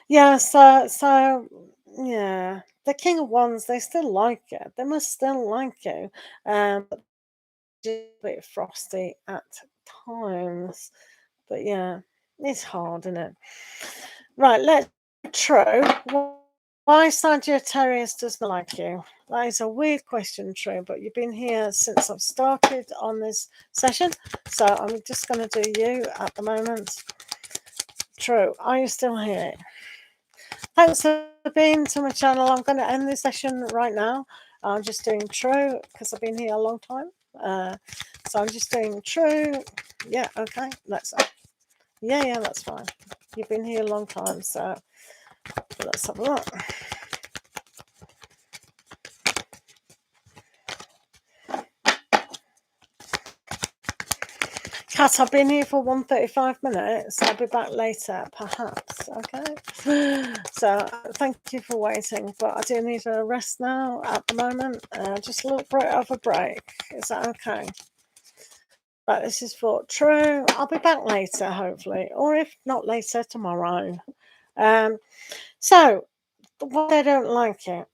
Yeah. So yeah, the King of Wands. They still like it. They must still like you. But just a bit frosty at times. But yeah, it's hard, isn't it? Right, let's True. Why Sagittarius does not like you? That is a weird question, True, but you've been here since I've started on this session. So I'm just going to do you at the moment. True, are you still here? Thanks for being to my channel. I'm going to end this session right now. I'm just doing True because I've been here a long time. So I'm just doing True. Yeah, okay. Yeah, that's fine. You've been here a long time, so let's have a look. Kat, I've been here for 135 minutes. I'll be back later, perhaps. Okay. So thank you for waiting, but I do need a rest now at the moment. Just a little bit of a break. Is that okay? But this is for True. I'll be back later, hopefully, or if not later, tomorrow. So why they don't like it?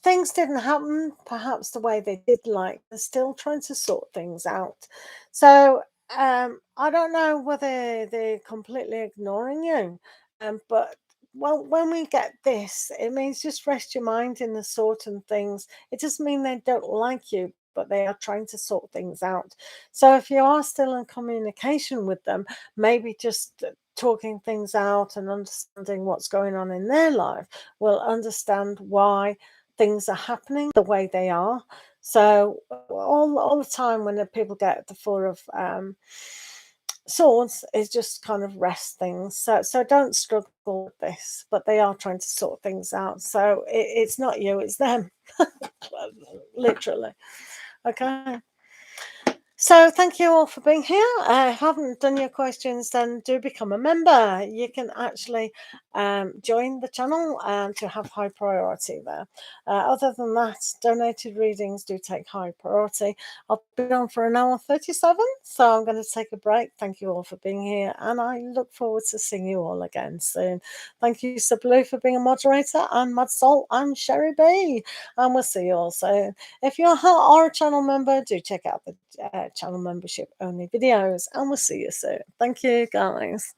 Things didn't happen perhaps the way they did like. They're still trying to sort things out. So I don't know whether they're completely ignoring you. But well, when we get this, it means just rest your mind in the sorting things. It doesn't mean they don't like you, but they are trying to sort things out. So if you are still in communication with them, maybe just talking things out and understanding what's going on in their life will understand why things are happening the way they are. So all the time when the people get the Four of Swords is just kind of rest things. So don't struggle with this, but they are trying to sort things out. So it's not you, it's them. Literally. Okay. So thank you all for being here. Haven't done your questions, then do become a member. You can actually join the channel and to have high priority there. Other than that, donated readings do take high priority. I'll be on for an hour 37, so I'm going to take a break. Thank you all for being here, and I look forward to seeing you all again soon. Thank you, Sablu, for being a moderator, and Mud Salt and Sherry B, and we'll see you all soon. If you are a channel member, do check out the channel membership only videos, and we'll see you soon. Thank you, guys.